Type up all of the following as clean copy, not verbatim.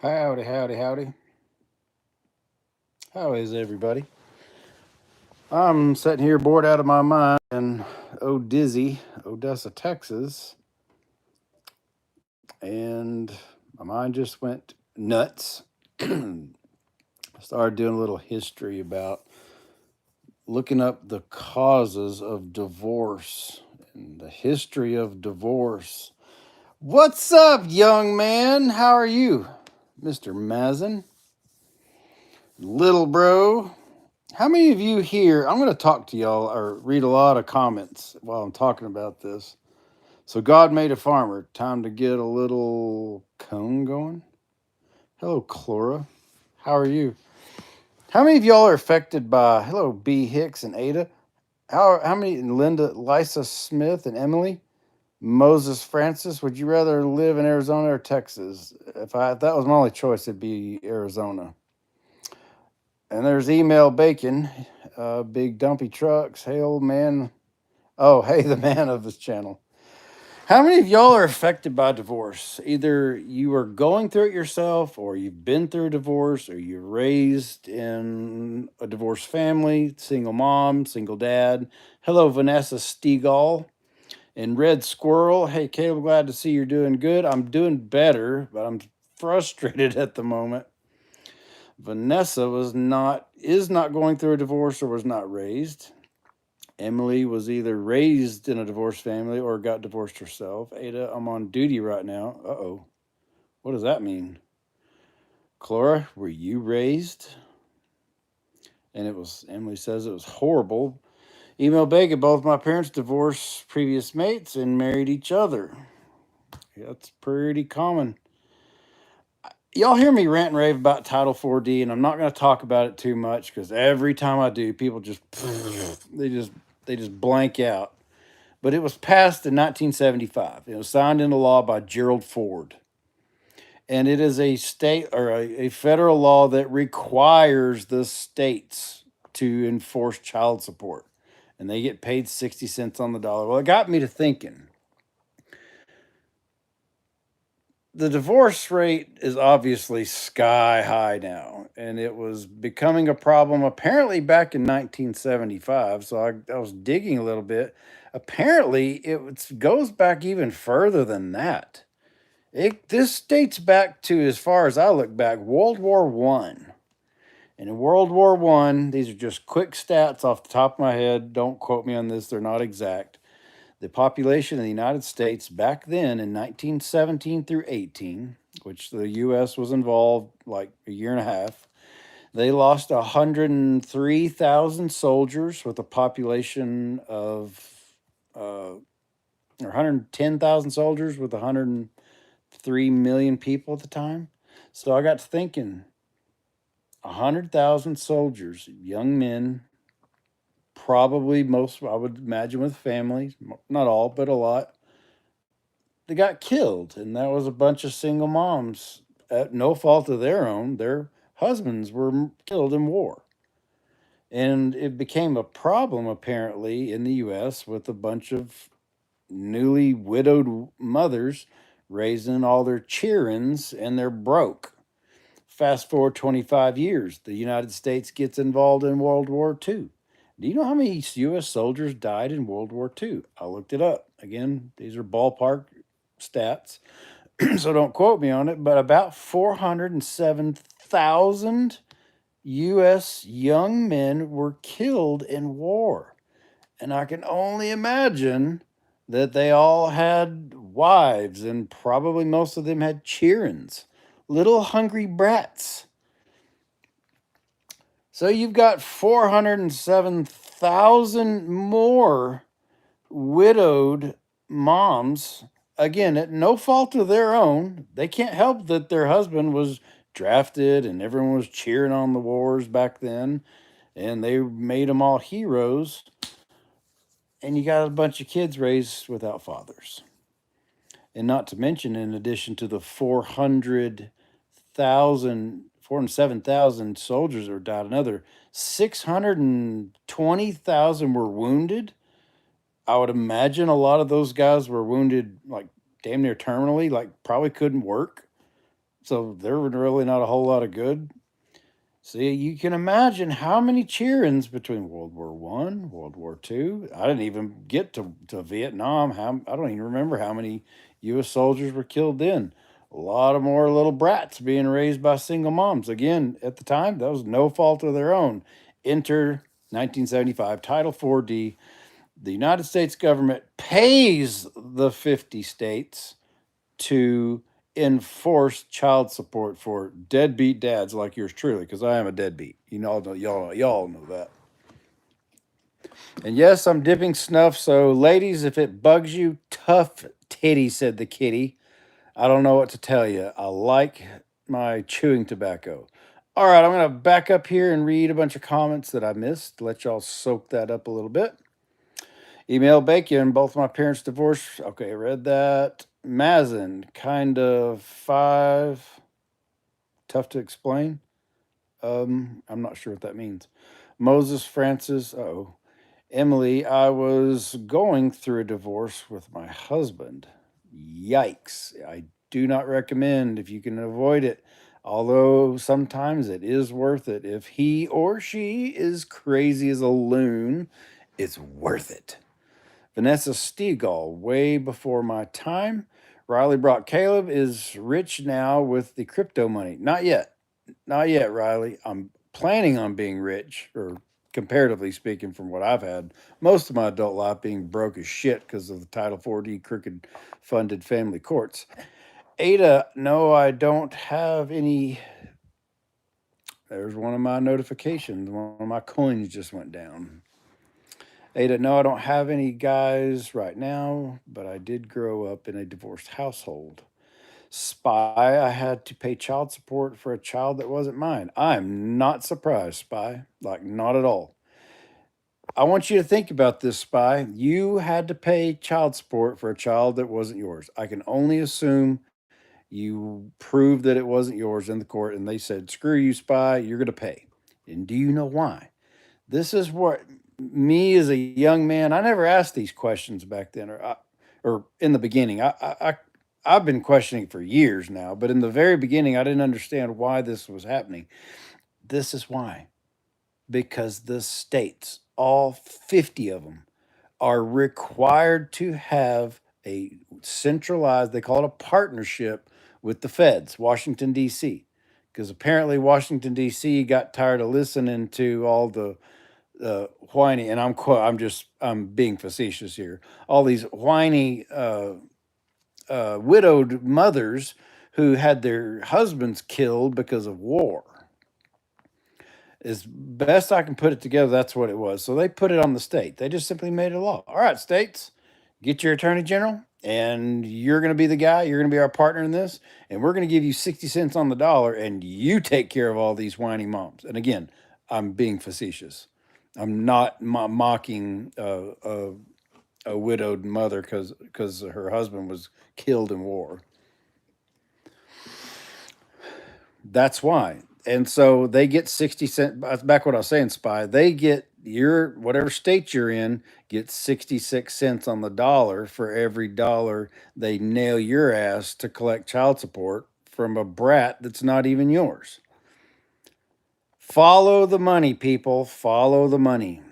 Howdy, howdy, howdy. How is everybody? I'm sitting here bored out of my mind in Dizzy, Odessa, Texas, and my mind just went nuts. I started doing a little history about looking up the causes of divorce and the history of divorce. What's up, young man? How are you, Mr. Mazin? Little bro, how many of you here? I'm going to talk to y'all or read a lot of comments while I'm talking about this. So, God made a farmer. Time to get a little cone going. Hello, Clora. How are you? How many of y'all are affected by, hello, B. Hicks and Ada? How many, Linda, Lisa Smith and Emily? Moses Francis, would you rather live in Arizona or Texas? If that was my only choice, it'd be Arizona. And there's email bacon, big dumpy trucks. Hey, old man. Oh, hey, the man of this channel. How many of y'all are affected by divorce? Either you are going through it yourself, or you've been through a divorce, or you're raised in a divorced family, single mom, single dad. Hello, Vanessa Stegall. And Red Squirrel. Hey, Caleb, glad to see you're doing good. I'm doing better, but I'm frustrated at the moment. Vanessa is not going through a divorce or was not raised. Emily was either raised in a divorced family or got divorced herself. Ada, I'm on duty right now. Uh-oh. What does that mean? Clara, were you raised? And Emily says it was horrible. Email Bacon, both my parents divorced previous mates and married each other. That's pretty common. Y'all hear me rant and rave about Title 4D, and I'm not going to talk about it too much because every time I do, people they just blank out. But it was passed in 1975. It was signed into law by Gerald Ford, and it is a state or a federal law that requires the states to enforce child support, and they get paid 60 cents on the dollar. Well, it got me to thinking. The divorce rate is obviously sky high now, and it was becoming a problem apparently back in 1975. So I was digging a little bit. Apparently, goes back even further than that. This dates back to, as far as I look back, World War One. And in World War One, these are just quick stats off the top of my head. Don't quote me on this; they're not exact. The population of the United States back then in 1917 through 18, which the U.S. was involved like a year and a half, they lost 103,000 soldiers with a population of, or 110,000 soldiers with 103 million people at the time. So I got to thinking 100,000 soldiers, young men, probably most, I would imagine, with families, not all, but a lot. They got killed, and that was a bunch of single moms at no fault of their own. Their husbands were killed in war. And it became a problem, apparently, in the US with a bunch of newly widowed mothers raising all their childrens, and they're broke. Fast forward 25 years, the United States gets involved in World War II. Do you know how many U.S. soldiers died in World War II? I looked it up. Again, these are ballpark stats, so don't quote me on it, but about 407,000 U.S. young men were killed in war. And I can only imagine that they all had wives, and probably most of them had childrens, little hungry brats. So you've got 407,000 more widowed moms, again, at no fault of their own. They can't help that their husband was drafted and everyone was cheering on the wars back then, and they made them all heroes. And you got a bunch of kids raised without fathers. And not to mention, in addition to the 407,000 soldiers that died, another 620,000 were wounded. I would imagine a lot of those guys were wounded like damn near terminally, like probably couldn't work. So they're really not a whole lot of good. See, you can imagine how many cheer-ins between World War One, World War Two. I didn't even get to Vietnam. How I don't even remember how many U.S. soldiers were killed then. A lot of more little brats being raised by single moms. Again, at the time, that was no fault of their own. Enter 1975, Title 4D. The United States government pays the 50 states to enforce child support for deadbeat dads like yours truly, because I am a deadbeat. You know, y'all know that. And yes, I'm dipping snuff. So, ladies, if it bugs you, tough titty, said the kitty. I don't know what to tell you. I like my chewing tobacco. All right, I'm going to back up here and read a bunch of comments that I missed. Let y'all soak that up a little bit. Email Bacon, both my parents divorced. Okay, read that. Mazin, kind of five. Tough to explain. I'm not sure what that means. Moses Francis, oh. Emily, I was going through a divorce with my husband. Yikes. I do not recommend if you can avoid it, although sometimes it is worth it. If he or she is crazy as a loon, it's worth it. Vanessa Stegall, way before my time. Riley Brock Caleb is rich now with the crypto money. Not yet. Not yet, Riley. I'm planning on being rich, or comparatively speaking, from what I've had most of my adult life being broke as shit because of the Title 4D crooked funded family courts. Ada, no, I don't have any. There's one of my notifications. One of my coins just went down. Ada, no, I don't have any guys right now, but I did grow up in a divorced household. Spy, I had to pay child support for a child that wasn't mine. I'm not surprised, Spy. Like, not at all. I want you to think about this, Spy. You had to pay child support for a child that wasn't yours. I can only assume you proved that it wasn't yours in the court, and they said, screw you, Spy, you're going to pay. And do you know why? This is what me as a young man, I never asked these questions back then, or in the beginning. I've been questioning for years now, but in the very beginning, I didn't understand why this was happening. This is why, because the states, all 50 of them, are required to have a centralized, they call it a partnership with the feds, Washington, D.C. Because apparently Washington, D.C. got tired of listening to all the whiny, and I'm being facetious here. All these whiny widowed mothers who had their husbands killed because of war. As best I can put it together, that's what it was. So they put it on the state. They just simply made it a law. All right, states, get your attorney general, and you're going to be the guy. You're going to be our partner in this, and we're going to give you 60 cents on the dollar, and you take care of all these whiny moms. And again, I'm being facetious. I'm not mocking a widowed mother because her husband was killed in war. That's why. And so they get 60 cents. Back what I was saying, Spy. They get your whatever state you're in, get 66 cents on the dollar for every dollar they nail your ass to collect child support from a brat that's not even yours. Follow the money, people. Follow the money.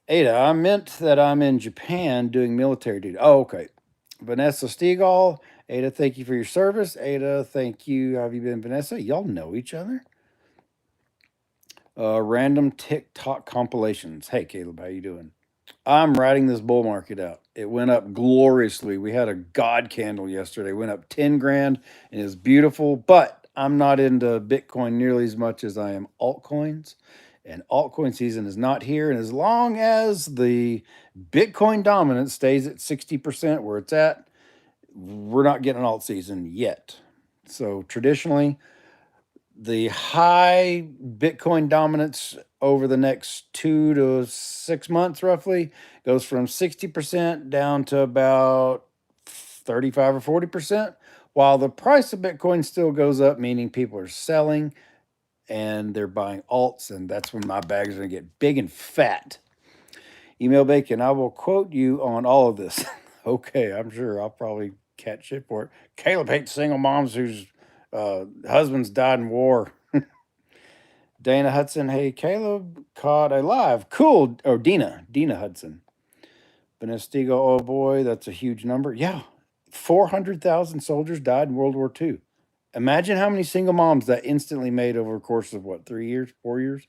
Ada, I meant that I'm in Japan doing military duty. Oh, okay. Vanessa Stegall, Ada, thank you for your service. Ada, thank you. How have you been, Vanessa? Y'all know each other. Random TikTok compilations. Hey, Caleb, how you doing? I'm riding this bull market out. It went up gloriously. We had a god candle yesterday. Went up 10 grand and it's beautiful, but I'm not into Bitcoin nearly as much as I am altcoins. And altcoin season is not here. And as long as the Bitcoin dominance stays at 60% where it's at, we're not getting an alt season yet. So traditionally, the high Bitcoin dominance over the next 2 to 6 months, roughly, goes from 60% down to about 35 or 40%, while the price of Bitcoin still goes up, meaning people are selling and they're buying alts, and that's when my bags are going to get big and fat. Email Bacon, I will quote you on all of this. Okay, I'm sure I'll probably catch shit for it. Caleb hates single moms whose Husbands died in war. Dana Hudson, hey, Caleb caught alive. Cool. Oh, Dina Hudson. Benestigo, oh boy, that's a huge number. Yeah, 400,000 soldiers died in World War II. Imagine how many single moms that instantly made over a course of what, 3 years, 4 years?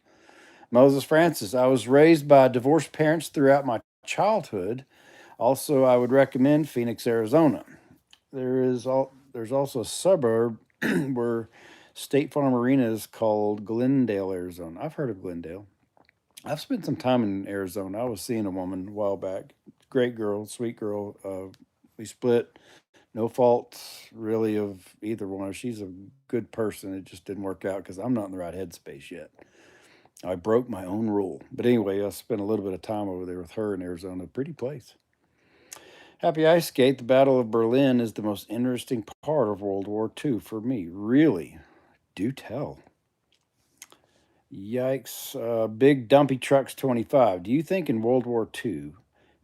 Moses Francis, I was raised by divorced parents throughout my childhood. Also, I would recommend Phoenix, Arizona. There's also a suburb where State Farm Arena is called Glendale, Arizona. I've heard of Glendale. I've spent some time in Arizona. I was seeing a woman a while back. Great girl, sweet girl. We split. No fault really of either one. She's a good person. It just didn't work out because I'm not in the right headspace yet. I broke my own rule. But anyway, I spent a little bit of time over there with her in Arizona. Pretty place. Happy Ice Skate, the Battle of Berlin is the most interesting part of World War II for me. Really? Do tell. Yikes. Big Dumpy Trucks 25. Do you think in World War II,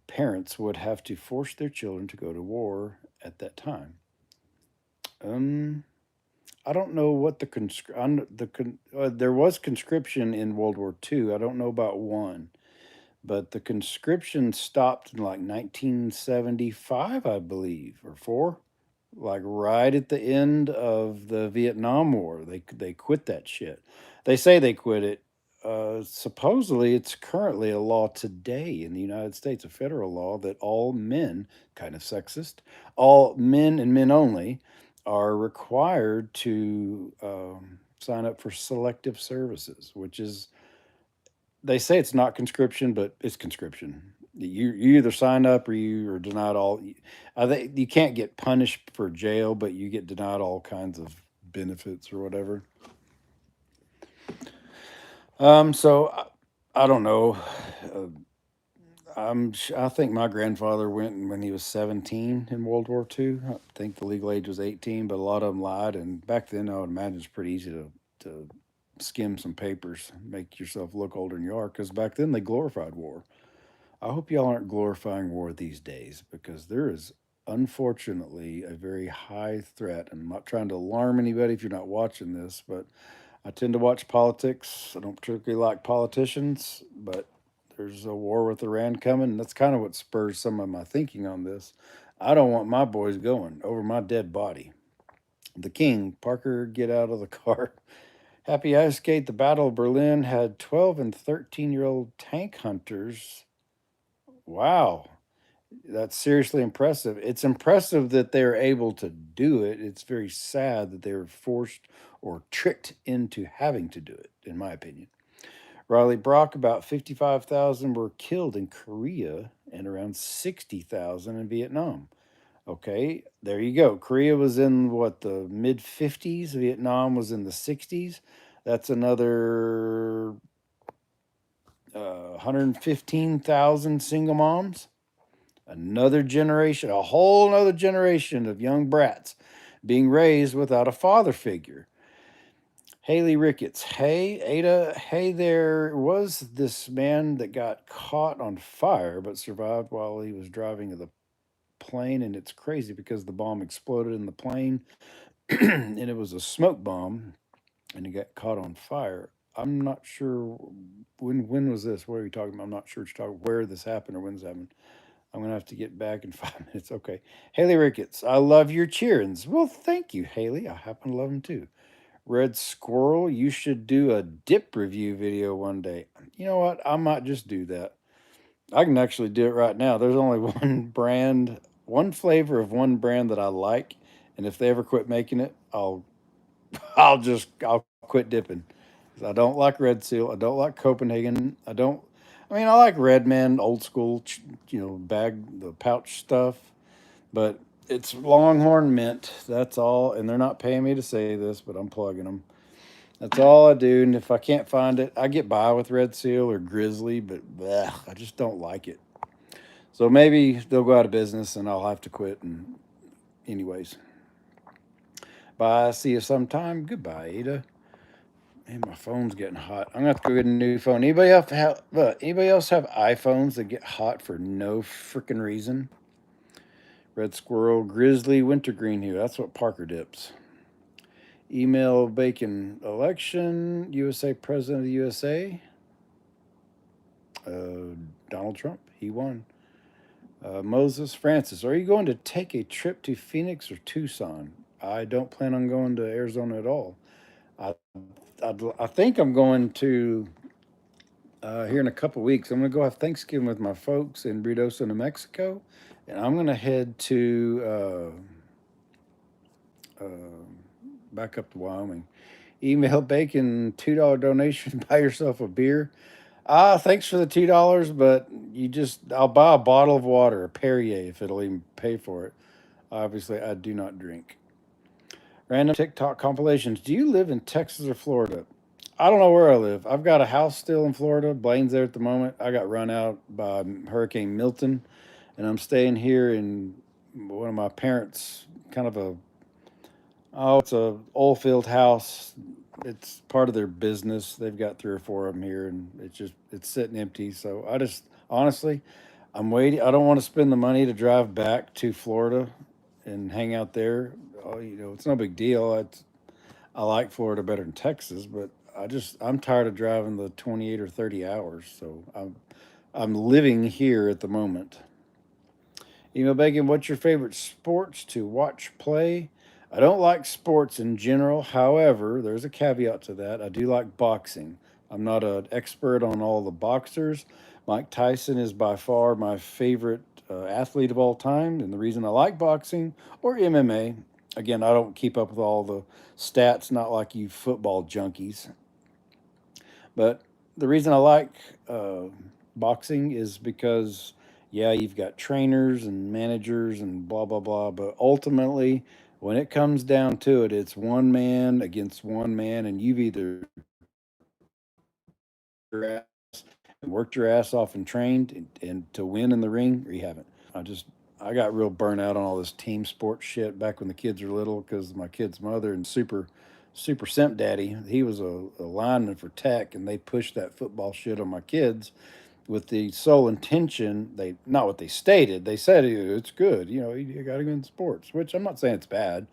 parents would have to force their children to go to war at that time? Um, I don't know what there was conscription in World War II. I don't know about one, but the conscription stopped in like 1975, I believe, or four, like right at the end of the Vietnam War. They quit that shit. They say they quit it. Supposedly, it's currently a law today in the United States, a federal law that all men, kind of sexist, all men and men only, are required to sign up for selective services, which is, they say it's not conscription, but it's conscription. You either sign up or you are denied all. I think you can't get punished for jail, but you get denied all kinds of benefits or whatever. So I don't know. Uh, I think my grandfather went when he was 17 in World War II. I think the legal age was 18, but a lot of them lied. And back then, I would imagine it's pretty easy to skim some papers, make yourself look older than you are, because back then they glorified war. I hope y'all aren't glorifying war these days because there is unfortunately a very high threat. And I'm not trying to alarm anybody if you're not watching this, but I tend to watch politics. I don't particularly like politicians, but there's a war with Iran coming. And that's kind of what spurs some of my thinking on this. I don't want my boys going over my dead body. The King, Parker, get out of the car. Happy Ice Skate, the Battle of Berlin had 12 and 13-year-old tank hunters. Wow, that's seriously impressive. It's impressive that they're able to do it. It's very sad that they were forced or tricked into having to do it, in my opinion. Riley Brock, about 55,000 were killed in Korea and around 60,000 in Vietnam. Okay, there you go. Korea was in what, the mid 50s, Vietnam was in the 60s. That's another 115,000 single moms. Another generation, a whole other generation of young brats being raised without a father figure. Haley Ricketts, hey, Ada, hey, there was this man that got caught on fire but survived while he was driving the plane. And it's crazy because the bomb exploded in the plane and it was a smoke bomb and he got caught on fire. I'm not sure when was this? What are you talking about? I'm not sure what you're talking where this happened or when this happened. I'm gonna have to get back in 5 minutes. Okay. Haley Ricketts, I love your cheerings. Well, thank you, Haley. I happen to love them too. Red Squirrel, you should do a dip review video one day. You know what? I might just do that. I can actually do it right now. There's only one brand, one flavor of one brand that I like, and if they ever quit making it, I'll quit dipping. 'Cause I don't like Red Seal. I don't like Copenhagen. I mean, I like Red Man, old school, bag the pouch stuff, but it's Longhorn Mint. That's all, and they're not paying me to say this, but I'm plugging them. That's all I do, and if I can't find it, I get by with Red Seal or Grizzly, but bleh, I just don't like it. So maybe they'll go out of business, and I'll have to quit. And anyways, bye. See you sometime. Goodbye, Ada. Man, my phone's getting hot. I'm gonna have to go get a new phone. Anybody else have iPhones that get hot for no freaking reason? Red Squirrel, Grizzly, Wintergreen here. That's what Parker dips. Email Bacon election, USA President of the USA. Donald Trump, he won. Moses Francis, are you going to take a trip to Phoenix or Tucson? I don't plan on going to Arizona at all. I, I think I'm going to here in a couple weeks. I'm going to go have Thanksgiving with my folks in Ruidoso, New Mexico, and I'm going to head to back up to Wyoming. Email Bacon $2 donation. Buy yourself a beer. Thanks for the $2, but I'll buy a bottle of water, a Perrier, if it'll even pay for it. Obviously, I do not drink. Random TikTok compilations. Do you live in Texas or Florida? I don't know where I live. I've got a house still in Florida. Blaine's there at the moment. I got run out by Hurricane Milton, and I'm staying here in one of my parents' kind of it's a oil field house. It's part of their business. They've got three or four of them here, and it's sitting empty. So I just honestly, I'm waiting. I don't want to spend the money to drive back to Florida and hang out there. It's no big deal. I like Florida better than Texas, but I'm tired of driving the 28 or 30 hours. So I'm living here at the moment. Email Bacon, what's your favorite sports to watch play? I don't like sports in general. However, there's a caveat to that. I do like boxing. I'm not an expert on all the boxers. Mike Tyson is by far my favorite athlete of all time. And the reason I like boxing or MMA, again, I don't keep up with all the stats, not like you football junkies. But the reason I like boxing is because, yeah, you've got trainers and managers and blah, blah, blah. But ultimately, when it comes down to it, it's one man against one man, and you've either your ass and worked your ass off and trained and to win in the ring, or you haven't. I just I got real burnt out on all this team sports shit back when the kids were little because my kid's mother and super simp daddy, he was a lineman for Tech, and they pushed that football shit on my kids with the sole intention, they not what they stated, they said it's good, you got to go in sports, which I'm not saying it's bad,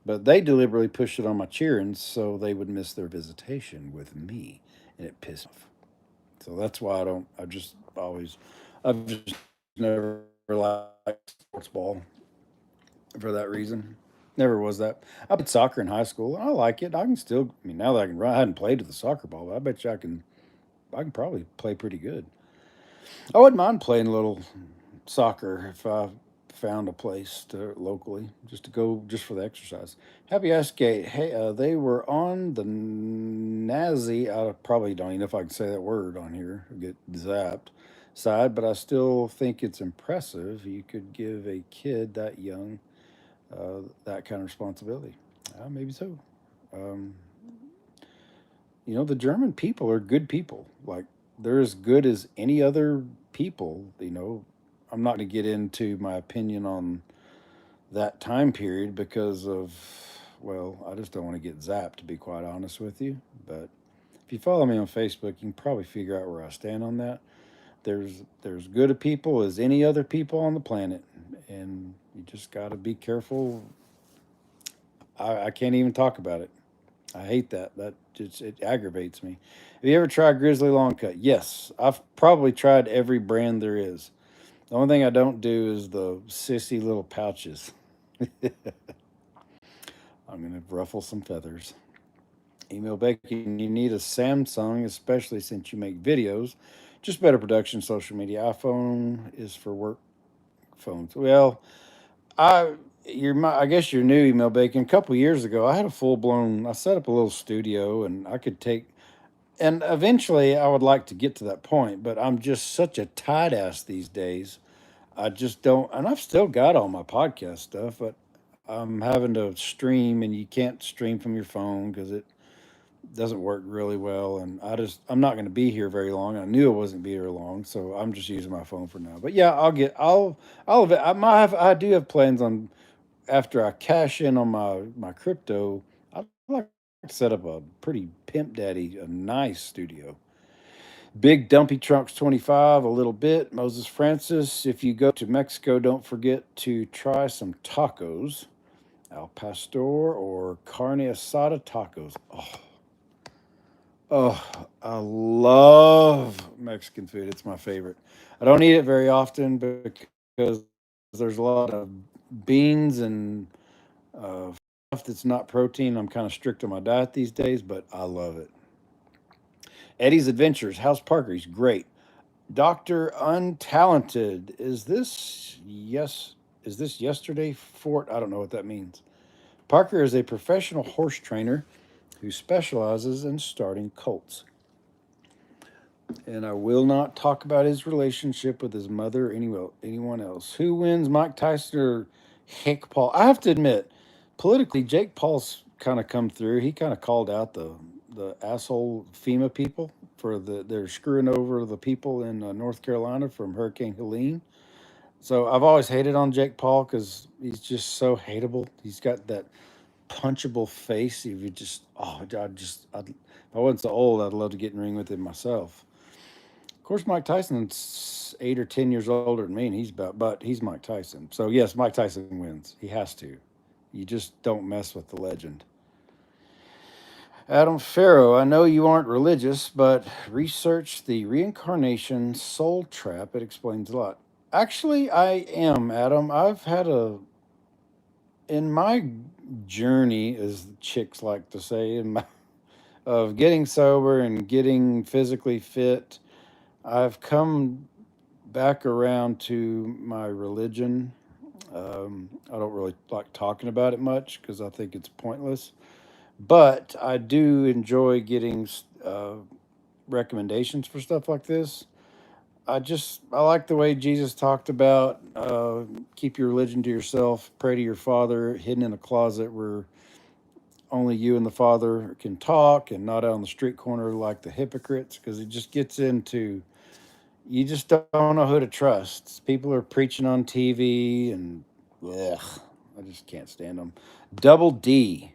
but they deliberately pushed it on my cheerings so they would miss their visitation with me, and it pissed me off. So that's why I've just never liked sports ball for that reason. Never was that. I played soccer in high school, and I like it. I can still, I mean, now that I can run, I hadn't played with the soccer ball, but I bet you I can probably play pretty good. I wouldn't mind playing a little soccer if I found a place to locally just to go just for the exercise. Happy Gate. Hey, they were on the Nazi. I probably don't even know if I can say that word on here. I'll get zapped side, but I still think it's impressive. You could give a kid that young that kind of responsibility. Maybe so. Um, the German people are good people. Like they're as good as any other people. I'm not going to get into my opinion on that time period because of, well, I just don't want to get zapped, to be quite honest with you. But if you follow me on Facebook, you can probably figure out where I stand on that. There's good of people as any other people on the planet, and you just got to be careful. I can't even talk about it. I hate that. That just it aggravates me. Have you ever tried Grizzly Long Cut? Yes, I've probably tried every brand there is. The only thing I don't do is the sissy little pouches. I'm gonna ruffle some feathers. Email Becky, you need a Samsung, especially since you make videos. Just better production, social media. iPhone is for work phones. Well, I I guess you're new, Email Bacon. A couple years ago, I had a full blown. I set up a little studio, and I could take. And eventually, I would like to get to that point, but I'm just such a tight ass these days. I just don't. And I've still got all my podcast stuff, but I'm having to stream, and you can't stream from your phone because it doesn't work really well. And I'm not going to be here very long. I knew I wasn't be here long, so I'm just using my phone for now. But yeah, I do have plans on after I cash in on my crypto. I'd like to set up a pretty pimp daddy, a nice studio. Big Dumpy Trunks 25, a little bit. Moses Francis, if you go to Mexico, don't forget to try some tacos. Al pastor or carne asada tacos. I love Mexican food. It's my favorite. I don't eat it very often because there's a lot of beans and stuff that's not protein. I'm kind of strict on my diet these days, but I love it. Eddie's Adventures, House Parker, he's great. Doctor Untalented, is this yesterday Fort? I don't know what that means. Parker is a professional horse trainer who specializes in starting cults. And I will not talk about his relationship with his mother or anyone else. Who wins, Mike Tyson or Hank Paul? I have to admit, politically, Jake Paul's kind of come through. He kind of called out the asshole FEMA people for they're screwing over the people in North Carolina from Hurricane Helene. So I've always hated on Jake Paul because he's just so hateable. He's got that punchable face. If you just, if I wasn't so old, I'd love to get in the ring with him myself. Of course, Mike Tyson's 8 or 10 years older than me, and but he's Mike Tyson. So yes, Mike Tyson wins. He has to. You just don't mess with the legend. Adam Farrow, I know you aren't religious, but research the reincarnation soul trap. It explains a lot. Actually, I am, Adam. I've had in my journey, as the chicks like to say, of getting sober and getting physically fit, I've come back around to my religion. I don't really like talking about it much because I think it's pointless. But I do enjoy getting recommendations for stuff like this. I like the way Jesus talked about keep your religion to yourself, pray to your Father, hidden in a closet where only you and the Father can talk, and not out on the street corner like the hypocrites, because it just gets into you just don't know who to trust. People are preaching on TV, and ugh, I just can't stand them. Double D.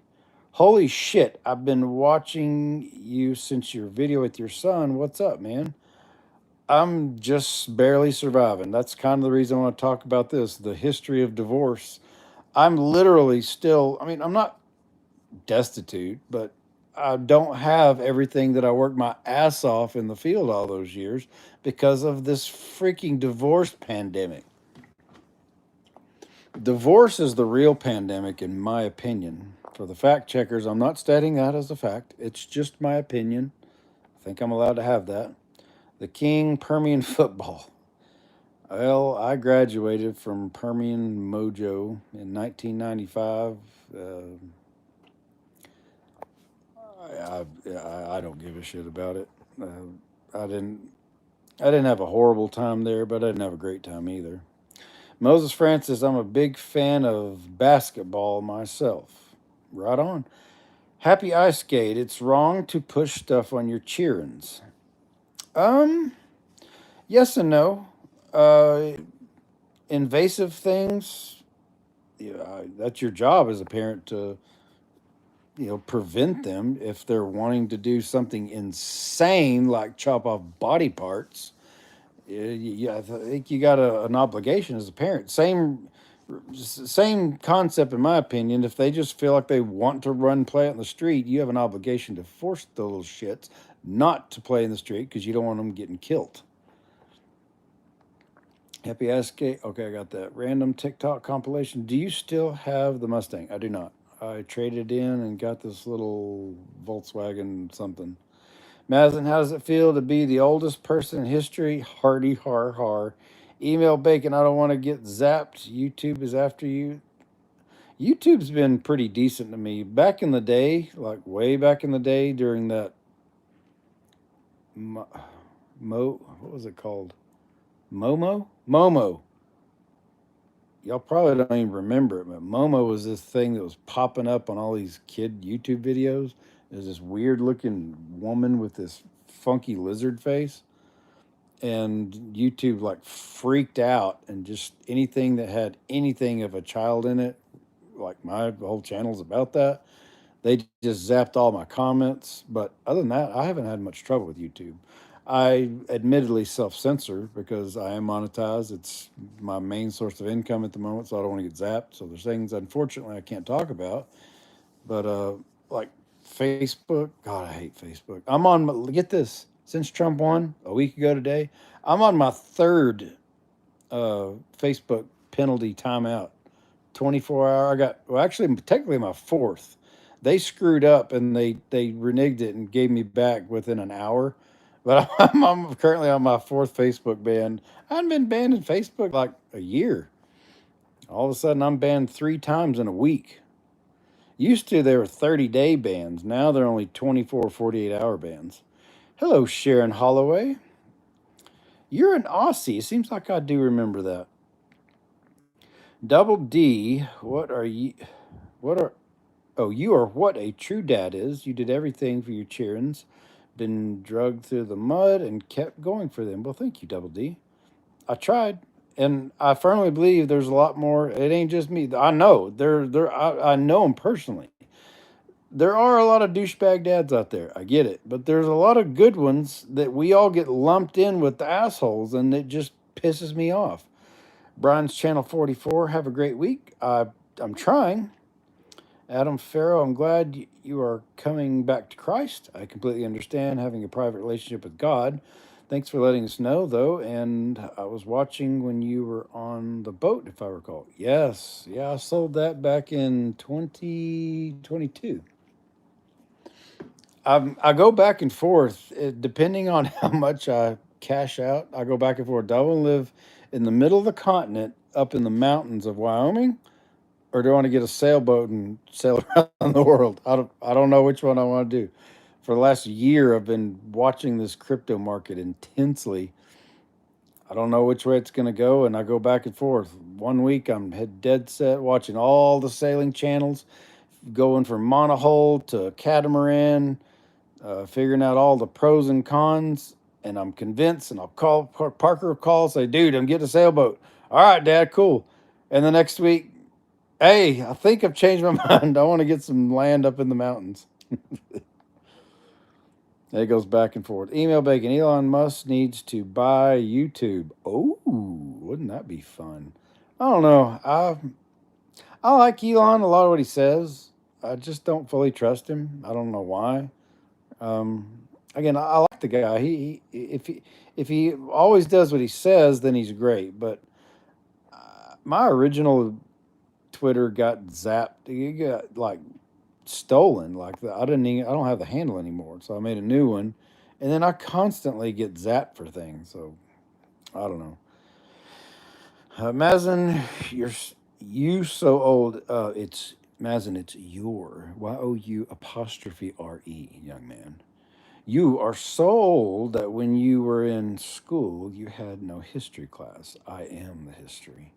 Holy shit, I've been watching you since your video with your son. What's up, man? I'm just barely surviving. That's kind of the reason I want to talk about this the history of divorce. I'm literally still, I mean, I'm not destitute, but I don't have everything that I worked my ass off in the field all those years because of this freaking divorce pandemic. Divorce is the real pandemic, in my opinion. For the fact checkers, I'm not stating that as a fact. It's just my opinion. I think I'm allowed to have that. The King Permian football. Well, I graduated from Permian Mojo in 1995. I don't give a shit about it. I didn't I didn't have a horrible time there, but I didn't have a great time either. Moses Francis, I'm a big fan of basketball myself. Right on. Happy Ice Skate. It's wrong to push stuff on your cheerins. Um, yes and no. Uh, Invasive things. Yeah, that's your job as a parent to prevent them if they're wanting to do something insane like chop off body parts. Yeah, I think you got an obligation as a parent. Same concept, in my opinion. If they just feel like they want to run play out in the street, you have an obligation to force the little shits not to play in the street because you don't want them getting killed. Happy Escape. Okay, I got that. Random TikTok compilation. Do you still have the Mustang? I do not. I traded in and got this little Volkswagen something. Mazen, how does it feel to be the oldest person in history? Hardy har har. Email Bacon, I don't want to get zapped. YouTube is after you. YouTube's been pretty decent to me. Back in the day, like way back in the day during that what was it called? Momo. Y'all probably don't even remember it, but Momo was this thing that was popping up on all these kid YouTube videos. There's this weird looking woman with this funky lizard face. And YouTube like freaked out, and just anything that had anything of a child in it, like my whole channel's about that. They just zapped all my comments. But other than that, I haven't had much trouble with YouTube. I admittedly self-censor because I am monetized. It's my main source of income at the moment, so I don't want to get zapped. So there's things, unfortunately, I can't talk about. But like Facebook, God, I hate Facebook. Get this, since Trump won a week ago today, I'm on my third Facebook penalty timeout. 24 hour. I got, well, actually, technically my fourth. They screwed up and they reneged it and gave me back within an hour. But I'm currently on my fourth Facebook ban. I haven't been banned in Facebook like a year. All of a sudden, I'm banned 3 times in a week. Used to, there were 30-day bans. Now they're only 24, 48-hour bans. Hello, Sharon Holloway. You're an Aussie. It seems like I do remember that. Double D, what are you? What are Oh, you are what a true dad is. You did everything for your cheerins, been drugged through the mud, and kept going for them. Well, thank you, Double D. I tried, and I firmly believe there's a lot more. It ain't just me. I know I know them personally. There are a lot of douchebag dads out there. I get it, but there's a lot of good ones that we all get lumped in with the assholes, and it just pisses me off. Brian's Channel 44. Have a great week. I'm trying. Adam Farrow, I'm glad you are coming back to Christ. I completely understand having a private relationship with God. Thanks for letting us know, though. And I was watching when you were on the boat, if I recall. Yes. Yeah, I sold that back in 2022. I go back and forth depending on how much I cash out. I go back and forth. Do I want to live in the middle of the continent up in the mountains of Wyoming? Or do I want to get a sailboat and sail around the world? I don't know which one I want to do. For the last year, I've been watching this crypto market intensely. I don't know which way it's going to go, and I go back and forth. One week, I'm head dead set watching all the sailing channels, going from monohull to catamaran, figuring out all the pros and cons, and I'm convinced. And I'll call Parker, will call, say, "Dude, I'm getting a sailboat." All right, Dad, cool. And the next week, "Hey, I think I've changed my mind. I want to get some land up in the mountains." It goes back and forth. Email Bacon. Elon Musk needs to buy YouTube. Oh, wouldn't that be fun? I don't know. I like Elon, a lot of what he says. I just don't fully trust him. I don't know why. Um, Again, I like the guy. If he always does what he says, then he's great. But my original Twitter got zapped. It got like stolen. I don't have the handle anymore. So I made a new one, and then I constantly get zapped for things. So I don't know. Mazen, you so old. It's Mazen. It's your YOU''RE, young man. You are so old that when you were in school, you had no history class. I am the history.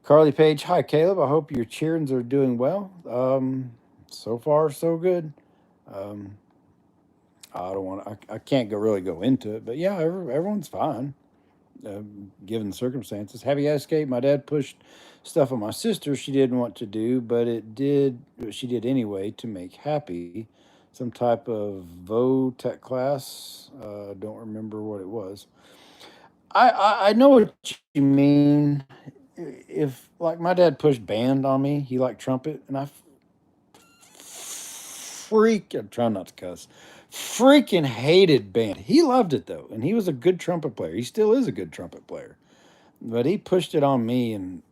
Carly Page, hi Caleb. I hope your cheerings are doing well. So far so good. Um, I don't want. I can't really go into it, but yeah, everyone's fine, given the circumstances. Happy escape. My dad pushed stuff on my sister she didn't want to do, but it did. She did anyway to make happy. Some type of tech class. Don't remember what it was. I know what you mean. If like my dad pushed band on me, he liked trumpet, and I I'm trying not to cuss. Freaking hated band. He loved it though, and he was a good trumpet player. He still is a good trumpet player, but he pushed it on me, and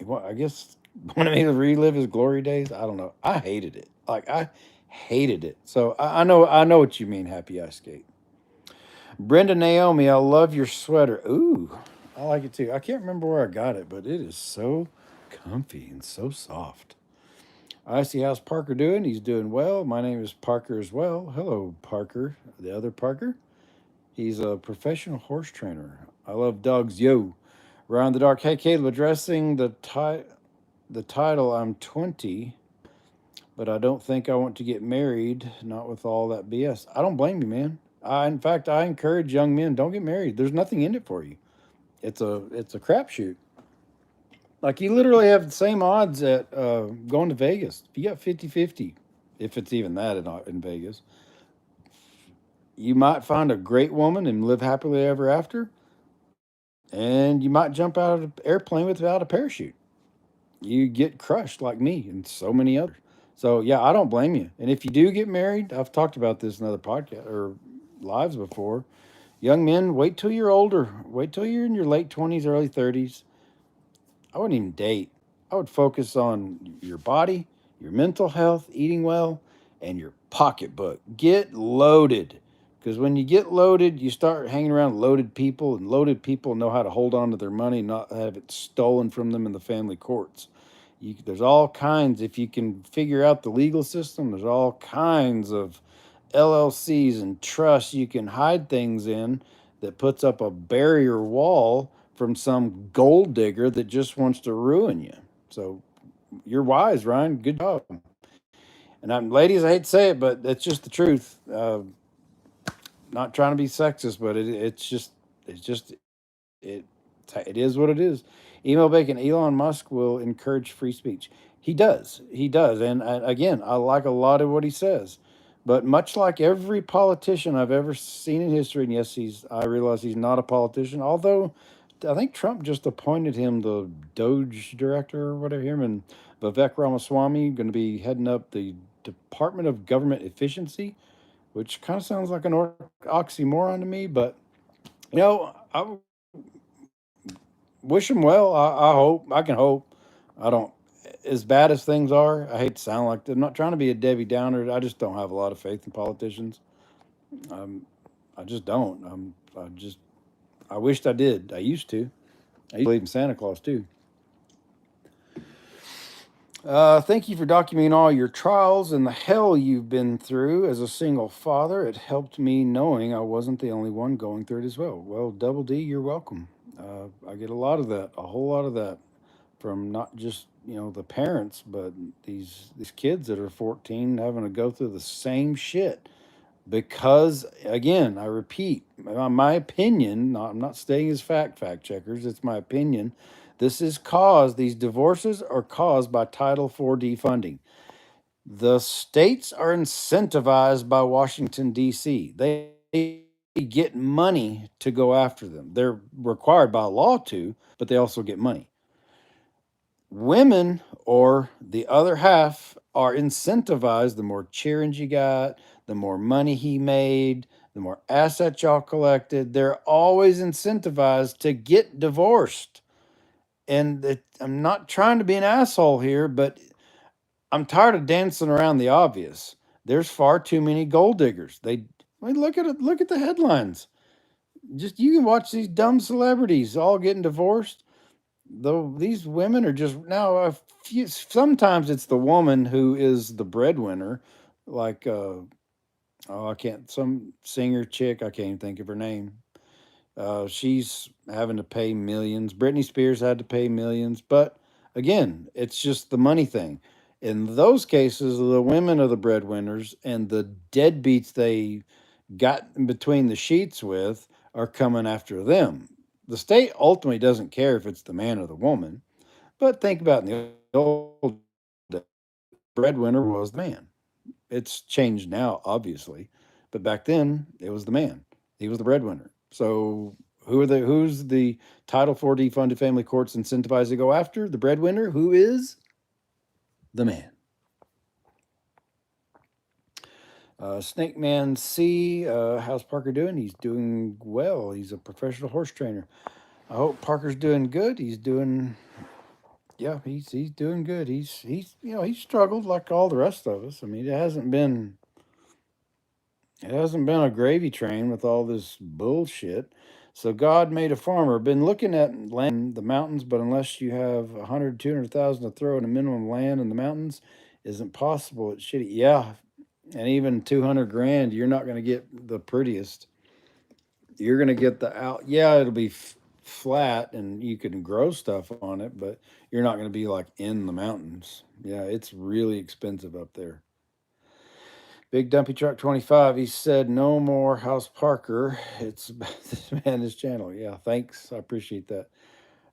well, I guess wanted me to relive his glory days. I don't know. I hated it. Like I hated it. So I know what you mean. Happy Ice Skate. Brenda Naomi, I love your sweater. Ooh, I like it too. I can't remember where I got it, but it is so comfy and so soft. I see how's Parker doing. He's doing well. My name is Parker as well. Hello, Parker. The other Parker. He's a professional horse trainer. I love dogs. Yo. Around the dark. Hey, Caleb, addressing the title. I'm 20, but I don't think I want to get married. Not with all that BS. I don't blame you, man. In fact, I encourage young men, don't get married. There's nothing in it for you. It's a crapshoot. Like you literally have the same odds at going to Vegas. If you got 50-50, if it's even that in Vegas, You might find a great woman and live happily ever after, and you might jump out of an airplane without a parachute. You get crushed like me and so many others. So yeah, I don't blame you. And if you do get married, I've talked about this in other podcast or lives before. Young men, wait till you're older. Wait till you're in your late 20s, early 30s. I wouldn't even date. I would focus on your body, your mental health, eating well, and your pocketbook. Get loaded. Because when you get loaded, you start hanging around loaded people, and loaded people know how to hold on to their money, not have it stolen from them in the family courts. There's all kinds, if you can figure out the legal system, there's all kinds of LLCs and trusts you can hide things in that puts up a barrier wall from some gold digger that just wants to ruin you. So you're wise, Ryan. Good job. And ladies, I hate to say it, but it's just the truth. Not trying to be sexist, but it it is what it is. Email Bacon. Elon Musk will encourage free speech. He does, and again, I like a lot of what he says. But much like every politician I've ever seen in history, and yes, I realize he's not a politician. Although I think Trump just appointed him the Doge director or whatever. Him and Vivek Ramaswamy going to be heading up the Department of Government Efficiency, which kind of sounds like an oxymoron to me. But I wish him well. I hope. I can hope. I don't. As bad as things are, I hate to sound like I'm not trying to be a Debbie Downer. I just don't have a lot of faith in politicians. Um, I just don't. I wished I did. I used to. I used to believe in Santa Claus too. Thank you for documenting all your trials and the hell you've been through as a single father. It helped me knowing I wasn't the only one going through it as well. Well, Double D, you're welcome. I get a lot of that, a whole lot of that, from not just the parents, but these kids that are 14 having to go through the same shit. Because again, I repeat, my opinion. I'm not stating as fact checkers. It's my opinion. These divorces are caused by Title IV defunding. The states are incentivized by Washington, D.C. They get money to go after them. They're required by law to, but they also get money. Women, or the other half, are incentivized. The more cheerings you got, the more money he made, the more assets y'all collected. They're always incentivized to get divorced. And I'm not trying to be an asshole here, but I'm tired of dancing around the obvious. There's far too many gold diggers. Look at it. Look at the headlines. Just you can watch these dumb celebrities all getting divorced. Though these women are just now a few. Sometimes it's the woman who is the breadwinner, like oh, I can't, some singer chick. I can't even think of her name. She's having to pay millions. Britney Spears had to pay millions. But again, it's just the money thing. In those cases, the women are the breadwinners, and the deadbeats they got in between the sheets with are coming after them. The state ultimately doesn't care if it's the man or the woman. But think about in the old days, breadwinner was the man. It's changed now, obviously, but back then it was the man. He was the breadwinner. So who's the Title IV defunded family courts incentivized to go after? The breadwinner, who is the man. Snake Man C, how's Parker doing? He's doing well. He's a professional horse trainer. I hope Parker's doing good. Yeah, he's doing good. He's struggled like all the rest of us. I mean, it hasn't been a gravy train with all this bullshit. So God made a farmer. Been looking at land, the mountains, but unless you have 100, 200,000 to throw in a minimum land in the mountains, isn't possible. It's shitty. Yeah, and even 200 grand, you're not going to get the prettiest. You're going to get the out. Yeah, it'll be flat and you can grow stuff on it, but you're not going to be like in the mountains. Yeah, it's really expensive up there. Big Dumpy Truck 25, he said, no more House Parker. It's about this man, his channel. Yeah, thanks. I appreciate that.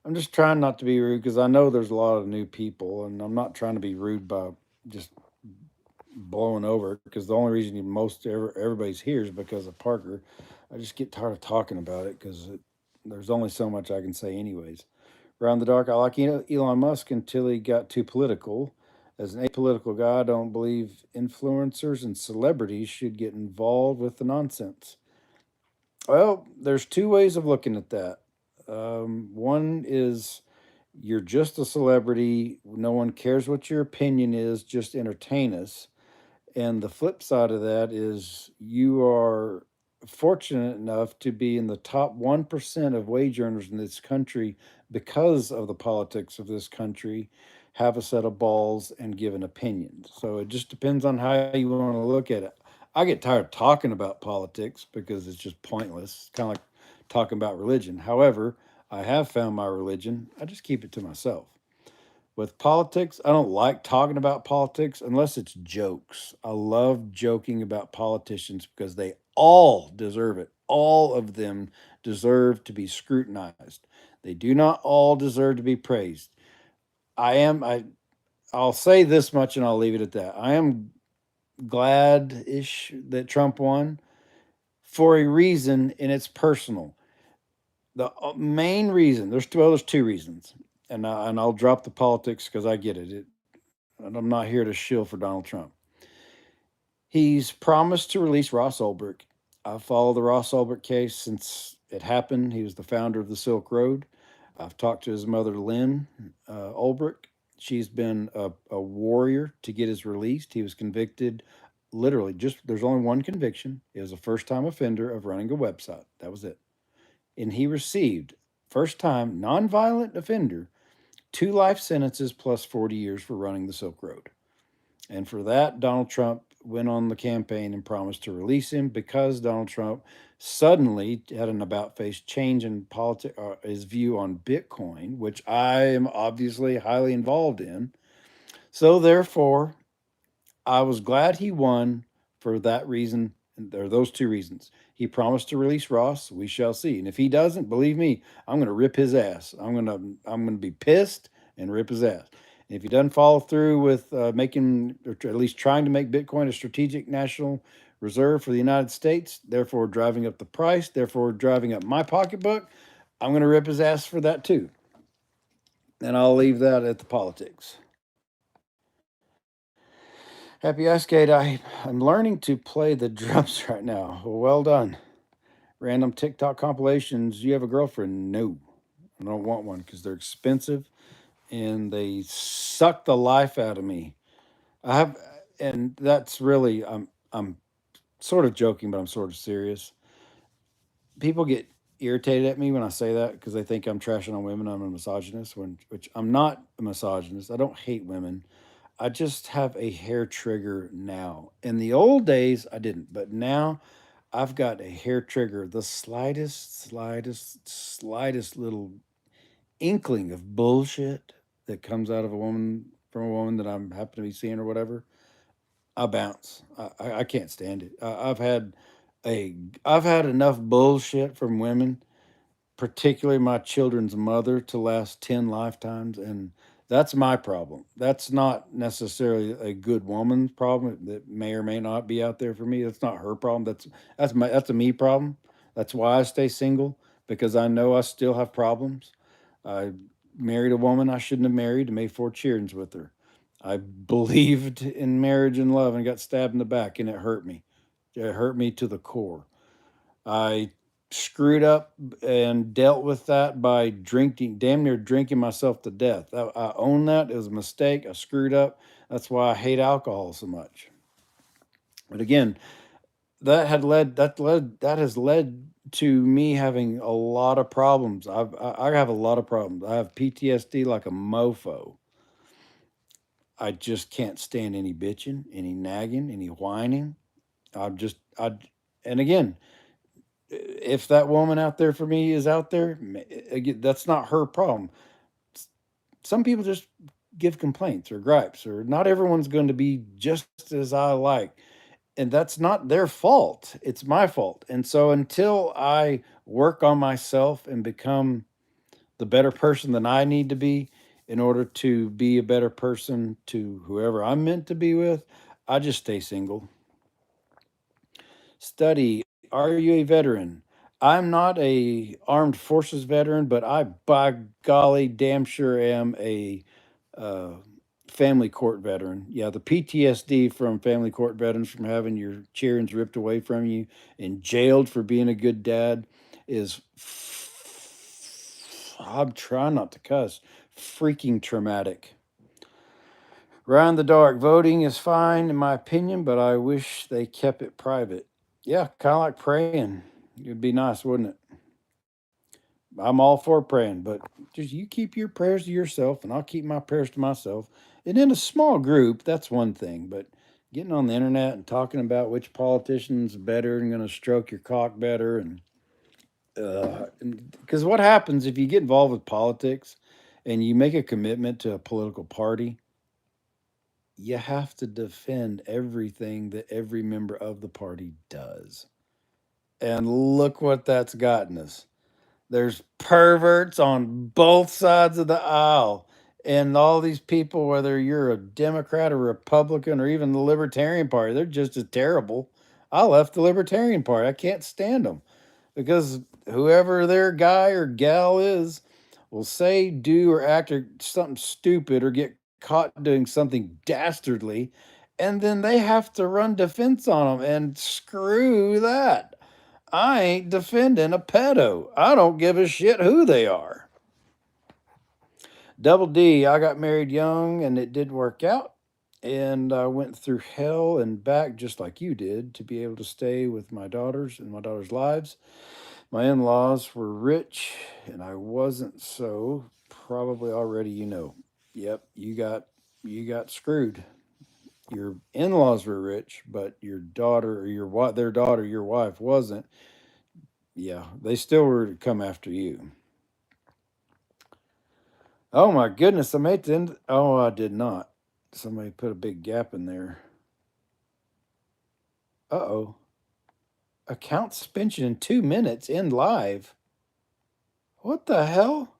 I'm just trying not to be rude because I know there's a lot of new people, and I'm not trying to be rude by just blowing over because the only reason everybody's here is because of Parker. I just get tired of talking about it because there's only so much I can say, anyways. Around the dark, I like Elon Musk until he got too political. As an apolitical guy, I don't believe influencers and celebrities should get involved with the nonsense. Well, there's two ways of looking at that. One is you're just a celebrity, no one cares what your opinion is, just entertain us. And the flip side of that is you are fortunate enough to be in the top 1% of wage earners in this country because of the politics of this country, have a set of balls and give an opinion. So it just depends on how you want to look at it. I get tired of talking about politics because it's just pointless. It's kind of like talking about religion. However, I have found my religion. I just keep it to myself. With politics, I don't like talking about politics unless it's jokes. I love joking about politicians because they all deserve it. All of them deserve to be scrutinized. They do not all deserve to be praised. I am I I'll say this much and I'll leave it at that. I am glad-ish that Trump won for a reason, and it's personal. The main reason, there's two reasons, and I'll drop the politics because I get it. And I'm not here to shill for Donald Trump. He's promised to release Ross Ulbricht. I've followed the Ross Ulbricht case since it happened. He was the founder of the Silk Road. I've talked to his mother, Lynn Ulbricht. She's been a warrior to get his released. He was convicted, literally, just there's only one conviction. He was a first time offender of running a website. That was it. And he received, first time, nonviolent offender, 2 life sentences plus 40 years for running the Silk Road. And for that, Donald Trump went on the campaign and promised to release him because Donald Trump suddenly had an about face change in his view on Bitcoin, which I am obviously highly involved in. So therefore, I was glad he won for that reason. There are those two reasons. He promised to release Ross. We shall see. And if he doesn't, believe me, I'm going to rip his ass. I'm going to be pissed and rip his ass. And if he doesn't follow through with making, or at least trying to make Bitcoin a strategic national reserve for the United States, therefore driving up the price, therefore driving up my pocketbook, I'm going to rip his ass for that too. And I'll leave that at the politics. Happy Ice Skate, I'm learning to play the drums right now. Well done. Random TikTok compilations. You have a girlfriend? No, I don't want one because they're expensive and they suck the life out of me. I have, and that's really, I'm sort of joking, but I'm sort of serious. People get irritated at me when I say that because they think I'm trashing on women. I'm a misogynist, which I'm not a misogynist. I don't hate women. I just have a hair trigger now. In the old days, I didn't, but now I've got a hair trigger. The slightest little inkling of bullshit that comes out of a woman from a woman that I'm happen to be seeing or whatever, I bounce. I can't stand it. A I've had enough bullshit from women, particularly my children's mother, to last 10 lifetimes. And that's my problem. That's not necessarily a good woman's problem that may or may not be out there for me. That's not her problem. That's a me problem. That's why I stay single, because I know I still have problems. I married a woman I shouldn't have married and made 4 children with her. I believed in marriage and love and got stabbed in the back, and it hurt me. It hurt me to the core. I screwed up and dealt with that by drinking, damn near drinking myself to death. I own that. It was a mistake. I screwed up. That's why I hate alcohol so much. But again, that has led to me having a lot of problems. I have a lot of problems. I have PTSD like a mofo. I just can't stand any bitching, any nagging, any whining. I, and again, if that woman out there for me is out there, again, that's not her problem. Some people just give complaints or gripes, or not everyone's going to be just as I like. And that's not their fault. It's my fault. And so until I work on myself and become the better person than I need to be in order to be a better person to whoever I'm meant to be with, I just stay single. Study. Are you a veteran? I'm not a armed forces veteran, but I, by golly, damn sure am a uh, family court veteran. Yeah, the PTSD from family court veterans from having your cheerings ripped away from you and jailed for being a good dad is, I'm trying not to cuss, freaking traumatic. Round the dark, voting is fine in my opinion, but I wish they kept it private. Yeah, kind of like praying. It'd be nice, wouldn't it? I'm all for praying, but just you keep your prayers to yourself, and I'll keep my prayers to myself. And in a small group, that's one thing. But getting on the internet and talking about which politician's better and going to stroke your cock better, and because what happens if you get involved with politics and you make a commitment to a political party, you have to defend everything that every member of the party does. And look what that's gotten us. There's perverts on both sides of the aisle. And all these people, whether you're a Democrat or Republican or even the Libertarian Party, they're just as terrible. I left the Libertarian Party. I can't stand them because whoever their guy or gal is will say, do, or act or something stupid or get caught doing something dastardly. And then they have to run defense on them. And screw that. I ain't defending a pedo. I don't give a shit who they are. Double D, I got married young and it didn't work out. And I went through hell and back just like you did to be able to stay with my daughters and my daughters' lives. My in laws were rich and I wasn't, so probably already you know. Yep, you got screwed. Your in-laws were rich, but your daughter or their daughter, your wife wasn't. Yeah, they still were to come after you. Oh my goodness, I made the end. Oh, I did not. Somebody put a big gap in there. Uh oh. Account suspension in 2 minutes in live. What the hell?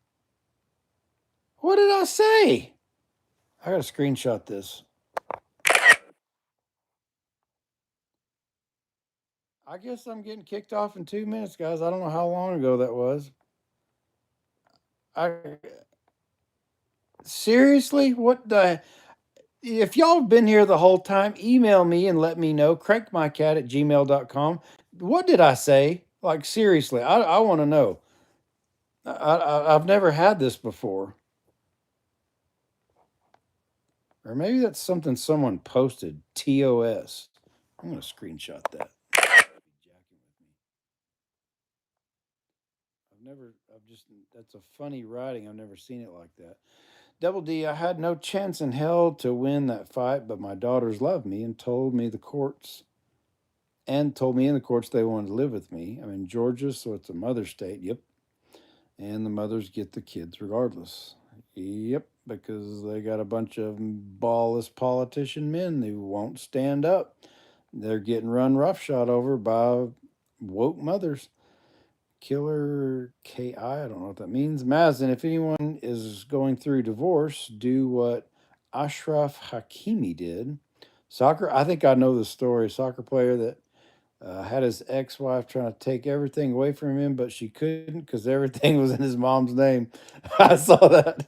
What did I say? I gotta screenshot this. I guess I'm getting kicked off in 2 minutes, guys. I don't know how long ago that was. I seriously, what the? If y'all have been here the whole time, email me and let me know. Crankmycat at gmail.com. What did I say? Like, seriously, I want to know. I've never had this before. Or maybe that's something someone posted. TOS. I'm going to screenshot that. That's a funny writing. I've never seen it like that. Double D, I had no chance in hell to win that fight, but my daughters loved me and told me in the courts they wanted to live with me. I'm in Georgia, so it's a mother state. Yep. And the mothers get the kids regardless. Yep, because they got a bunch of ballless politician men who won't stand up. They're getting run roughshod over by woke mothers. Killer KI, I don't know what that means. Mazen, if anyone is going through divorce, do what Ashraf Hakimi did. Soccer, I think I know the story. Soccer player that had his ex-wife trying to take everything away from him, but she couldn't because everything was in his mom's name. I saw that.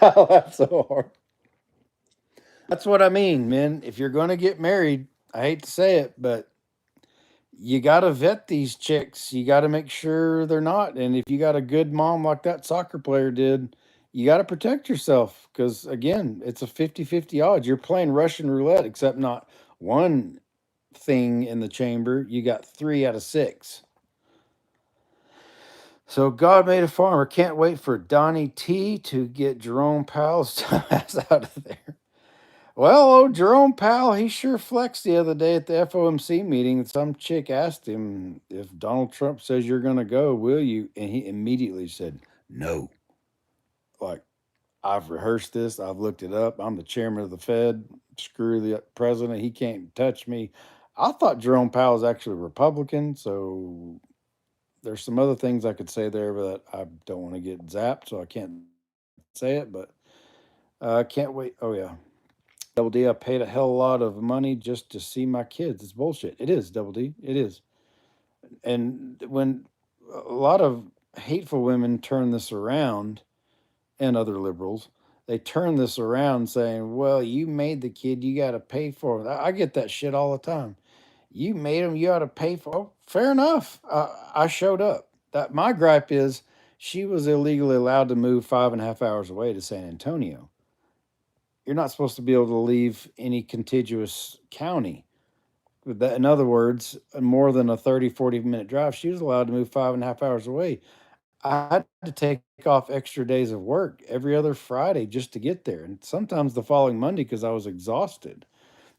I laughed so hard. That's what I mean, man. If you're going to get married, I hate to say it, but you got to vet these chicks. You got to make sure they're not. And if you got a good mom like that soccer player did, you got to protect yourself because, again, it's a 50-50 odds. You're playing Russian roulette, except not one thing in the chamber. You got 3 out of 6. So God made a farmer. Can't wait for Donnie T to get Jerome Powell's ass out of there. Well, old Jerome Powell, he sure flexed the other day at the FOMC meeting. Some chick asked him, if Donald Trump says you're going to go, will you? And he immediately said, no. Like, I've rehearsed this. I've looked it up. I'm the chairman of the Fed. Screw the president. He can't touch me. I thought Jerome Powell is actually a Republican. So there's some other things I could say there, but I don't want to get zapped. So I can't say it, but I can't wait. Oh, yeah. Double D, I paid a hell of a lot of money just to see my kids. It's bullshit. It is, Double D. It is. And when a lot of hateful women turn this around, and other liberals, they turn this around saying, well, you made the kid, you got to pay for it. I get that shit all the time. You made him, you got to pay for it. Oh, fair enough. I showed up. That my gripe is she was illegally allowed to move 5.5 hours away to San Antonio. You're not supposed to be able to leave any contiguous county. In other words, more than a 30, 40-minute drive, she was allowed to move 5.5 hours away. I had to take off extra days of work every other Friday just to get there, and sometimes the following Monday because I was exhausted.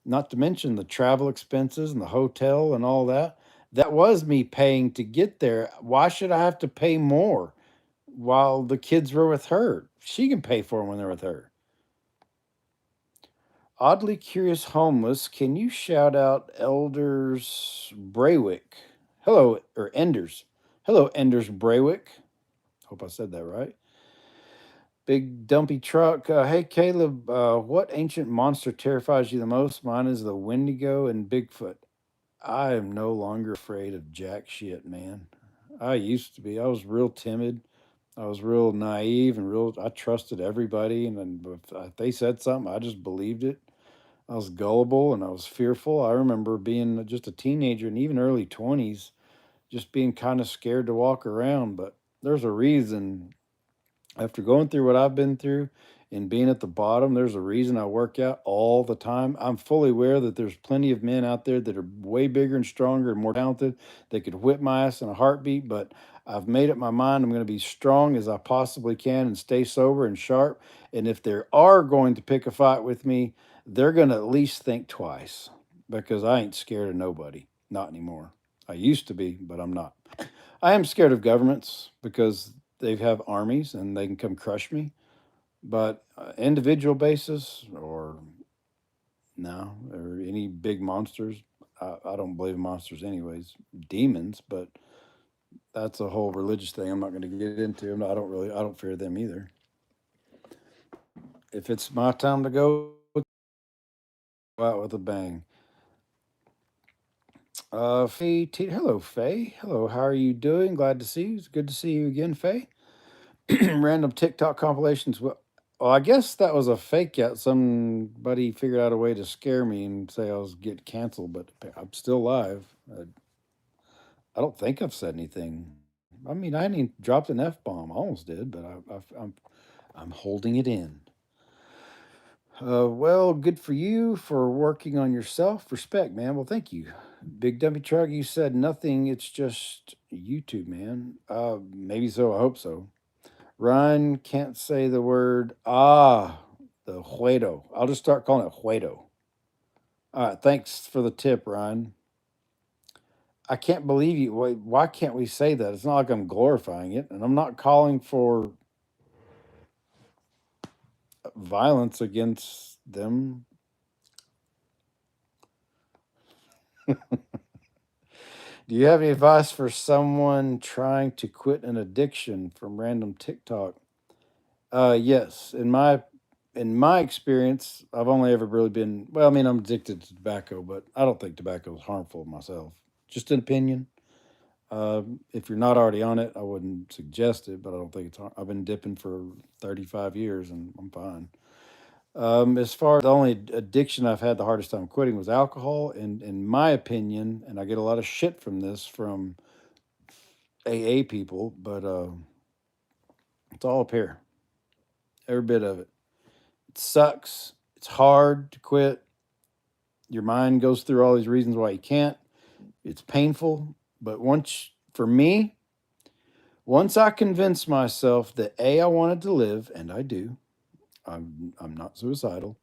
Not to mention the travel expenses and the hotel and all that. That was me paying to get there. Why should I have to pay more while the kids were with her? She can pay for them when they're with her. Oddly Curious Homeless, can you shout out Elders Braywick? Hello, or Enders. Hello, Enders Braywick. Hope I said that right. Big dumpy truck. Hey, Caleb, what ancient monster terrifies you the most? Mine is the Wendigo and Bigfoot. I am no longer afraid of jack shit, man. I used to be. I was real timid. I was real naive and real. I trusted everybody, and then if they said something, I just believed it. I was gullible and I was fearful. I remember being just a teenager and even early 20s, just being kind of scared to walk around. But there's a reason after going through what I've been through and being at the bottom, there's a reason I work out all the time. I'm fully aware that there's plenty of men out there that are way bigger and stronger and more talented that could whip my ass in a heartbeat, but I've made up my mind I'm going to be strong as I possibly can and stay sober and sharp. And if they are going to pick a fight with me, they're going to at least think twice because I ain't scared of nobody. Not anymore. I used to be, but I'm not. I am scared of governments because they have armies and they can come crush me. But individual basis or no, or any big monsters, I don't believe in monsters anyways. Demons, but that's a whole religious thing I'm not going to get into. I don't fear them either. If it's my time to go out with a bang. Hello, Faye. Hello, how are you doing? Glad to see you. It's good to see you again, Faye. Random TikTok compilations. Well, I guess that was a fake out. Somebody figured out a way to scare me and say I was get canceled, but I'm still live. I don't think I've said anything. I mean, I hadn't even dropped an F bomb. I almost did, but I'm holding it in. Well, good for you for working on yourself. Respect, man. Well, thank you. Big Dummy Truck, you said nothing. It's just YouTube, man. Maybe so. I hope so. Ryan can't say the word the Huedo. I'll just start calling it Huedo. All right, thanks for the tip, Ryan. I can't believe you. Why can't we say that? It's not like I'm glorifying it, and I'm not calling for violence against them. Do you have any advice for someone trying to quit an addiction from random TikTok? Yes. In my experience, I've only ever really been well. I mean, I'm addicted to tobacco, but I don't think tobacco is harmful myself. Just an opinion. If you're not already on it, I wouldn't suggest it, but I don't think it's. I've been dipping for 35 years, and I'm fine. As far as the only addiction I've had the hardest time quitting was alcohol, and in my opinion, and I get a lot of shit from this from AA people, but it's all up here, every bit of it. It sucks. It's hard to quit. Your mind goes through all these reasons why you can't. It's painful, but for me, once I convinced myself that I wanted to live, and I do, I'm not suicidal.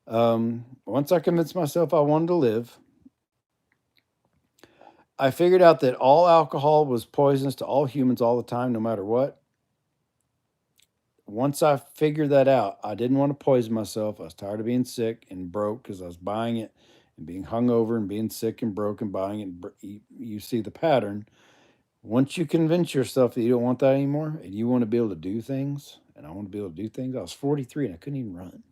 Once I convinced myself I wanted to live, I figured out that all alcohol was poisonous to all humans all the time, no matter what. Once I figured that out, I didn't want to poison myself. I was tired of being sick and broke because I was buying it and being hungover and being sick and broke and buying it. You see the pattern. Once you convince yourself that you don't want that anymore and you want to be able to do things, and I want to be able to do things, I was 43 and I couldn't even run.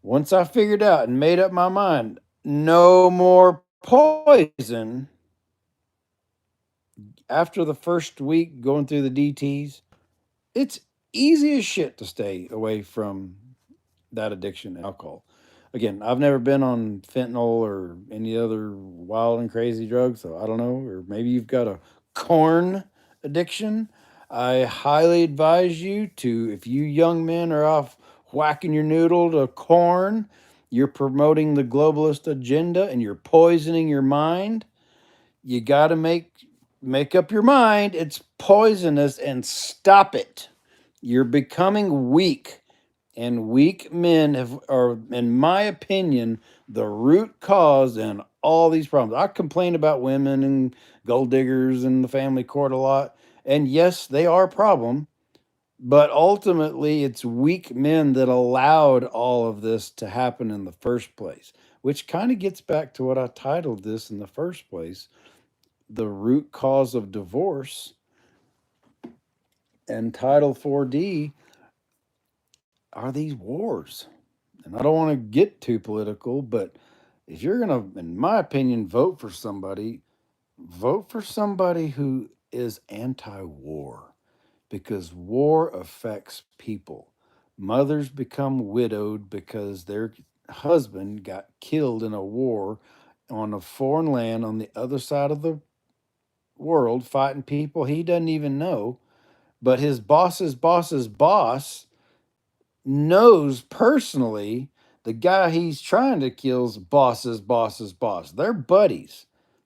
Once I figured out and made up my mind, no more poison after the first week going through the DTs, it's easy as shit to stay away from that addiction and alcohol. Again, I've never been on fentanyl or any other wild and crazy drugs, so I don't know. Or maybe you've got a corn addiction. I highly advise you to, if you young men are off whacking your noodle to corn, you're promoting the globalist agenda and you're poisoning your mind. You got to make up your mind. It's poisonous and stop it. You're becoming weak, and weak men are, in my opinion, the root cause in all these problems. I complain about women and gold diggers and the family court a lot, and yes, they are a problem. But ultimately, it's weak men that allowed all of this to happen in the first place, which kind of gets back to what I titled this in the first place, the root cause of divorce. And Title 4D are these wars. And I don't want to get too political, but if you're going to, in my opinion, vote for somebody who is anti war, because war affects people. Mothers become widowed because their husband got killed in a war on a foreign land on the other side of the world fighting people he doesn't even know. But his boss's boss knows personally the guy he's trying to kill's boss's boss. They're buddies.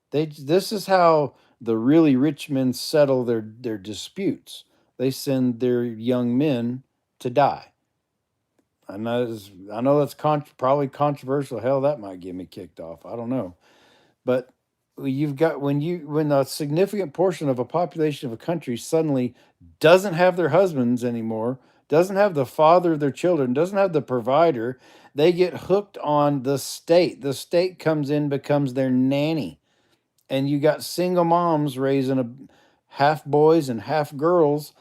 This is how the really rich men settle their disputes. They send their young men to die. I know that's probably controversial. Hell, that might get me kicked off. I don't know. But you've got when a significant portion of a population of a country suddenly doesn't have their husbands anymore, doesn't have the father of their children, doesn't have the provider, they get hooked on the state. The state comes in, becomes their nanny. And you got single moms raising a half boys and half girls.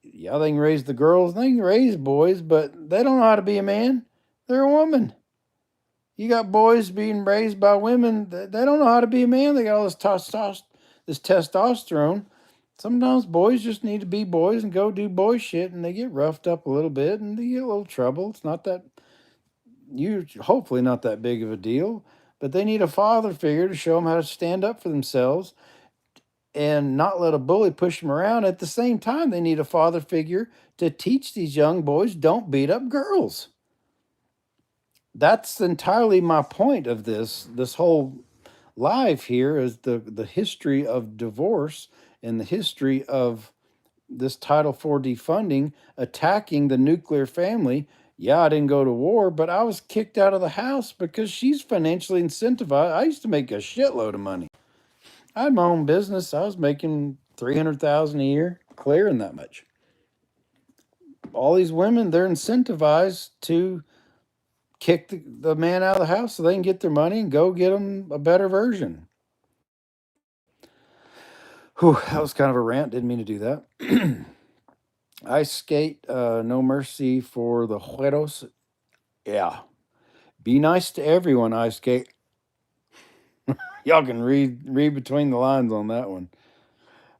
Yeah, they can raise the girls, they can raise boys, but they don't know how to be a man. They're a woman. You got boys being raised by women that they don't know how to be a man. They got all this testosterone. Sometimes boys just need to be boys and go do boy shit, and they get roughed up a little bit and they get a little trouble. It's not that hopefully not that big of a deal, but they need a father figure to show them how to stand up for themselves and not let a bully push them around. At the same time, they need a father figure to teach these young boys don't beat up girls. That's entirely my point of this whole live here is the history of divorce and the history of this Title 4 defunding attacking the nuclear family. Yeah, I didn't go to war, but I was kicked out of the house because she's financially incentivized. I used to make a shitload of money. I had my own business. I was making 300,000 a year, clearing that much. All these women, they're incentivized to kick the man out of the house so they can get their money and go get them a better version. Whew, that was kind of a rant. Didn't mean to do that. Ice skate, no mercy for the Jueros. Yeah. Be nice to everyone, ice skate. Y'all can read between the lines on that one.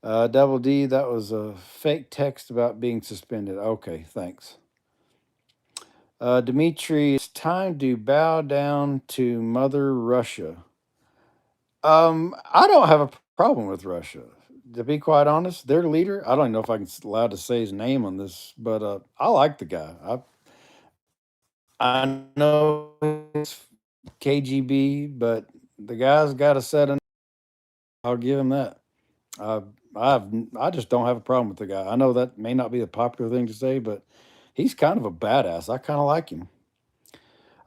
Double D, that was a fake text about being suspended. Okay, thanks. Dimitri, it's time to bow down to Mother Russia. I don't have a problem with Russia. To be quite honest, their leader, I don't know if I'm allowed to say his name on this, but I like the guy. I know it's KGB, but the guy's got a set of. I'll give him that. Uh, I just don't have a problem with the guy. I know that may not be a popular thing to say, but he's kind of a badass. I kind of like him.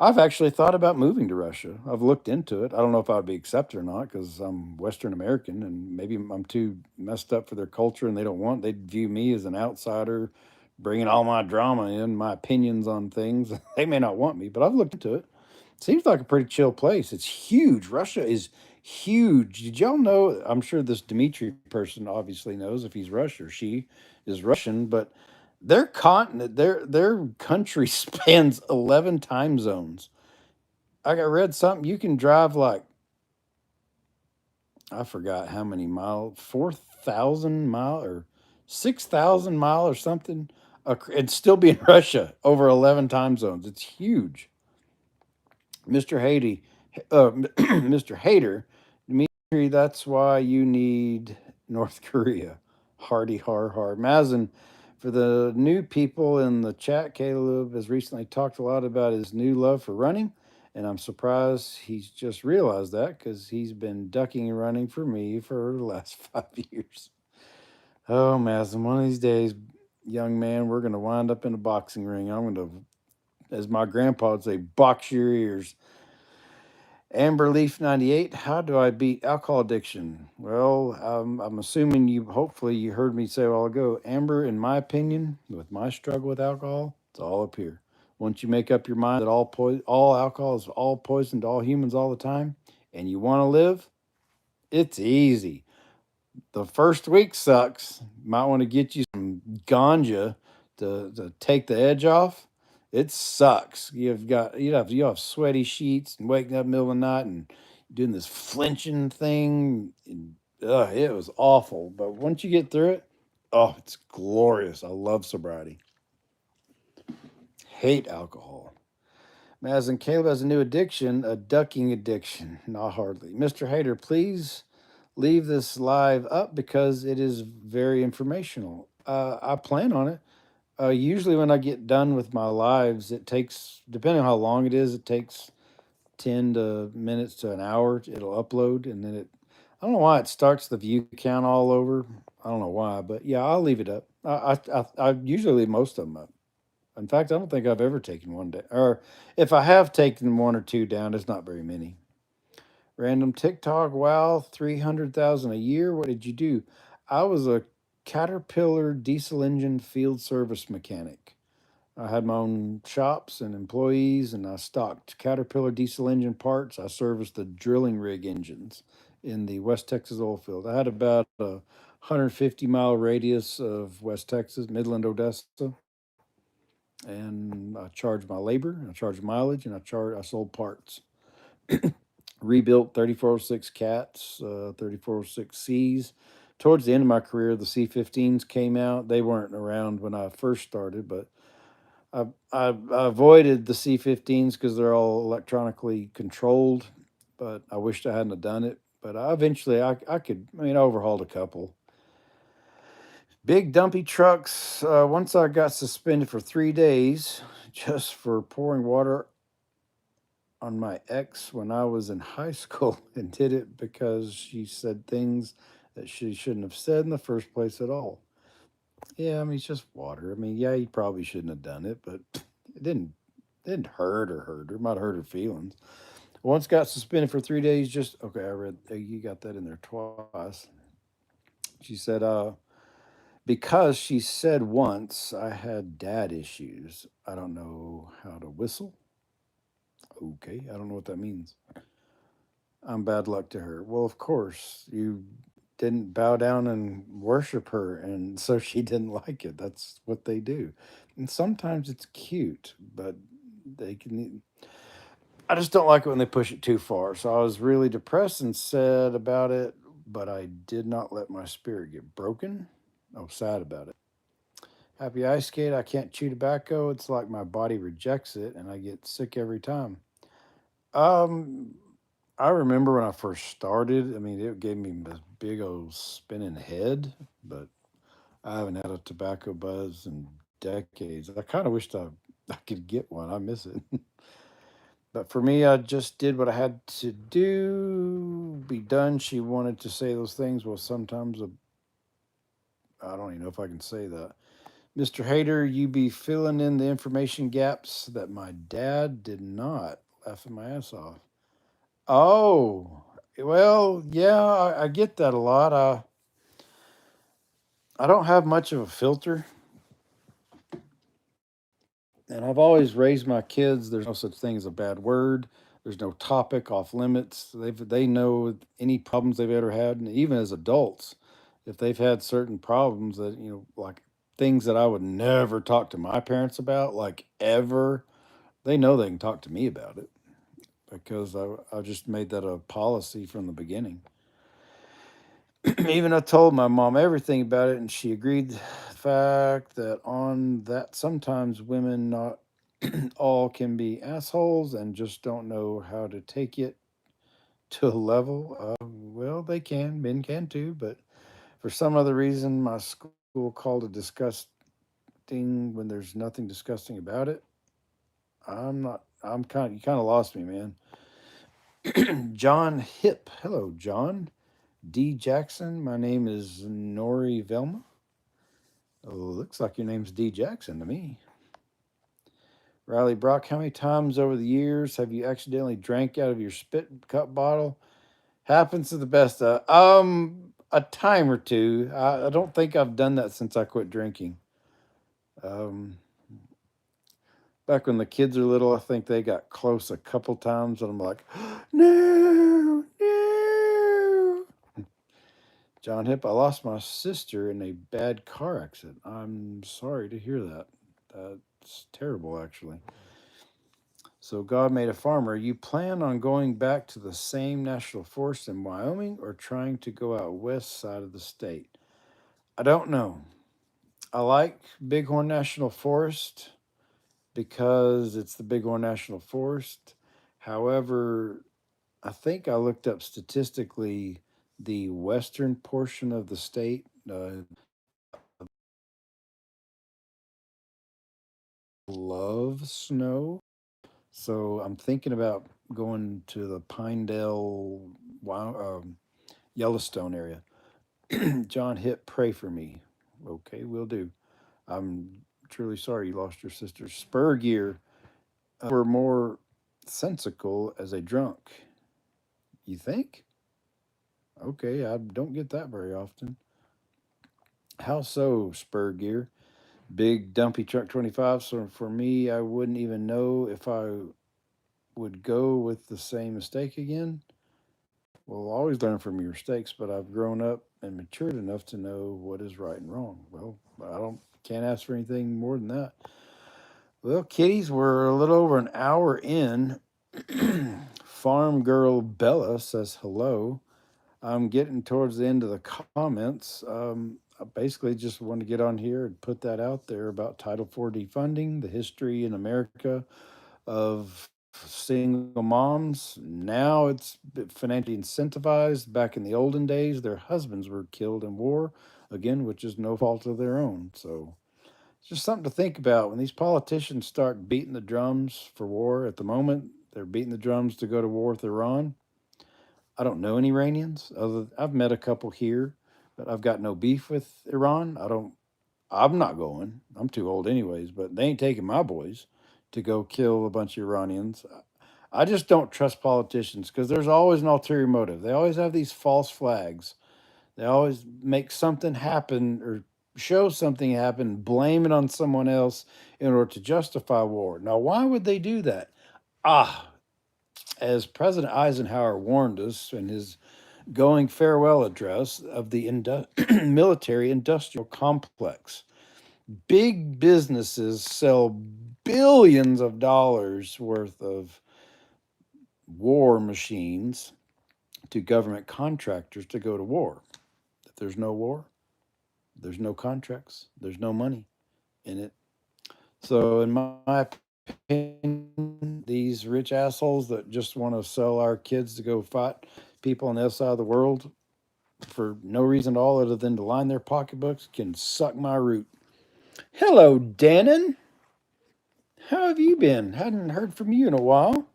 I've actually thought about moving to Russia. I've looked into it. I don't know if I'd be accepted or not because I'm Western American and maybe I'm too messed up for their culture and they don't want, they'd view me as an outsider, bringing all my drama in, my opinions on things. They may not want me, but I've looked into it. Seems like a pretty chill place. It's huge. Russia is huge. Did y'all know? I'm sure this Dmitry person obviously knows if he's Russian or she is Russian, but Their continent, their country spans 11 time zones. I got read something you can drive like I forgot how many miles, 4,000 mile or 6,000 mile or something, and still be in Russia over 11 time zones. It's huge. Mr. Haiti, Mr. Hater, Dimitri, that's why you need North Korea. Hardy har har. Mazen, for the new people in the chat, Caleb has recently talked a lot about his new love for running, and I'm surprised he's just realized that because he's been ducking and running for me for the last 5 years. Oh, Mazen, one of these days, young man, we're going to wind up in a boxing ring. I'm going to, as my grandpa would say, box your ears. Amber Leaf 98, how do I beat alcohol addiction? Well, I'm assuming hopefully you heard me say a while ago, Amber, in my opinion, with my struggle with alcohol, it's all up here. Once you make up your mind that all alcohol is all poison to all humans all the time, and you want to live, it's easy. The first week sucks. Might want to get you some ganja to take the edge off. It sucks. You have sweaty sheets and waking up in the middle of the night and doing this flinching thing. And, it was awful. But once you get through it, oh, it's glorious. I love sobriety. Hate alcohol. As in Caleb has a new addiction, a ducking addiction. Not hardly. Mr. Hater, please leave this live up because it is very informational. I plan on it. Usually, when I get done with my lives, it takes, depending on how long it is, it takes 10 to minutes to an hour. It'll upload, and then I don't know why it starts the view count all over. I don't know why, but yeah, I'll leave it up. I usually leave most of them up. In fact, I don't think I've ever taken one down, or if I have taken one or two down, it's not very many. Random TikTok, wow, 300,000 a year. What did you do? I was a Caterpillar diesel engine field service mechanic. I had my own shops and employees, and I stocked Caterpillar diesel engine parts. I serviced the drilling rig engines in the West Texas oil field. I had about a 150-mile radius of West Texas, Midland, Odessa, and I charged my labor, and I charged mileage, and I sold parts. Rebuilt 3406 cats, 3406 Cs. Towards the end of my career, the C-15s came out. They weren't around when I first started, but I avoided the C-15s because they're all electronically controlled. But I wished I hadn't have done it. But I mean, I overhauled a couple. Big dumpy trucks. Once I got suspended for 3 days just for pouring water on my ex when I was in high school and did it because she said things that she shouldn't have said in the first place at all. Yeah, I mean, it's just water. I mean, yeah, you probably shouldn't have done it, but it didn't hurt her. It might hurt her feelings. Once got suspended for 3 days. Just okay. I read you got that in there twice. She said, because she said once I had dad issues. I don't know how to whistle. Okay, I don't know what that means. I'm bad luck to her. Well, of course, you didn't bow down and worship her, and so she didn't like it. That's what they do. And sometimes it's cute, but they can. I just don't like it when they push it too far. So I was really depressed and sad about it, but I did not let my spirit get broken. I was sad about it. Happy Ice Skate, I can't chew tobacco. It's like my body rejects it and I get sick every time. Um, I remember when I first started. I mean, it gave me this big old spinning head, but I haven't had a tobacco buzz in decades. I kind of wished I could get one. I miss it. But for me, I just did what I had to do, be done. She wanted to say those things. Well, sometimes I don't even know if I can say that. Mr. Hater, you be filling in the information gaps that my dad did not. Laughing my ass off. Oh, well, yeah, I get that a lot. I don't have much of a filter, and I've always raised my kids. There's no such thing as a bad word. There's no topic off limits. They know any problems they've ever had, and even as adults, if they've had certain problems that like things that I would never talk to my parents about, like ever. They know they can talk to me about it because I just made that a policy from the beginning. Even I told my mom everything about it, and she agreed the fact that on that sometimes women not all can be assholes and just don't know how to take it to a level. Well, they can, men can too, but for some other reason, my school called it disgusting when there's nothing disgusting about it. I'm not. I'm kind. You kind of lost me, man. John Hip. Hello, John. D. Jackson. My name is Nori Velma. Oh, looks like your name's D. Jackson to me. Riley Brock. How many times over the years have you accidentally drank out of your spit cup bottle? Happens to the best. A time or two. I don't think I've done that since I quit drinking. Um, Back when the kids are little, I think they got close a couple times, and I'm like, no, no. John Hip, I lost my sister in a bad car accident. I'm sorry to hear that. That's terrible, actually. So, God made a farmer. You plan on going back to the same national forest in Wyoming or trying to go out west side of the state? I don't know. I like Bighorn National Forest because it's the Bighorn National Forest. However, I think I looked up statistically the western portion of the state loves snow. So I'm thinking about going to the Pinedale, Yellowstone area. John Hip, pray for me. Okay, will do. I'm truly sorry you lost your sister. Spur gear were more sensical as a drunk. You think? Okay, I don't get that very often. How so, spur gear? Big dumpy truck 25. So for me, I wouldn't even know if I would go with the same mistake again. Well, always learn from your mistakes, but I've grown up and matured enough to know what is right and wrong. Well, I don't can't ask for anything more than that. Well, kitties, we're a little over an hour in. Farm girl Bella says hello. I'm getting towards the end of the comments. I basically just want to get on here and put that out there about Title IV defunding, the history in America of single moms. Now it's financially incentivized. Back in the olden days, their husbands were killed in war, again, which is no fault of their own. So it's just something to think about when these politicians start beating the drums for war. At the moment, they're beating the drums to go to war with Iran. I don't know any Iranians. I've met a couple here, but I've got no beef with Iran. I'm not going. I'm too old anyways, but they ain't taking my boys to go kill a bunch of Iranians. I just don't trust politicians because there's always an ulterior motive. They always have these false flags. They always make something happen or show something happen, blame it on someone else in order to justify war. Now, why would they do that? Ah, as President Eisenhower warned us in his going farewell address of the military industrial complex. Big businesses sell billions of dollars worth of war machines to government contractors to go to war. If there's no war, there's no contracts, there's no money in it. So, in my opinion, these rich assholes that just want to sell our kids to go fight people on the other side of the world for no reason at all other than to line their pocketbooks can suck my root. Hello, Dannon. How have you been? Hadn't heard from you in a while.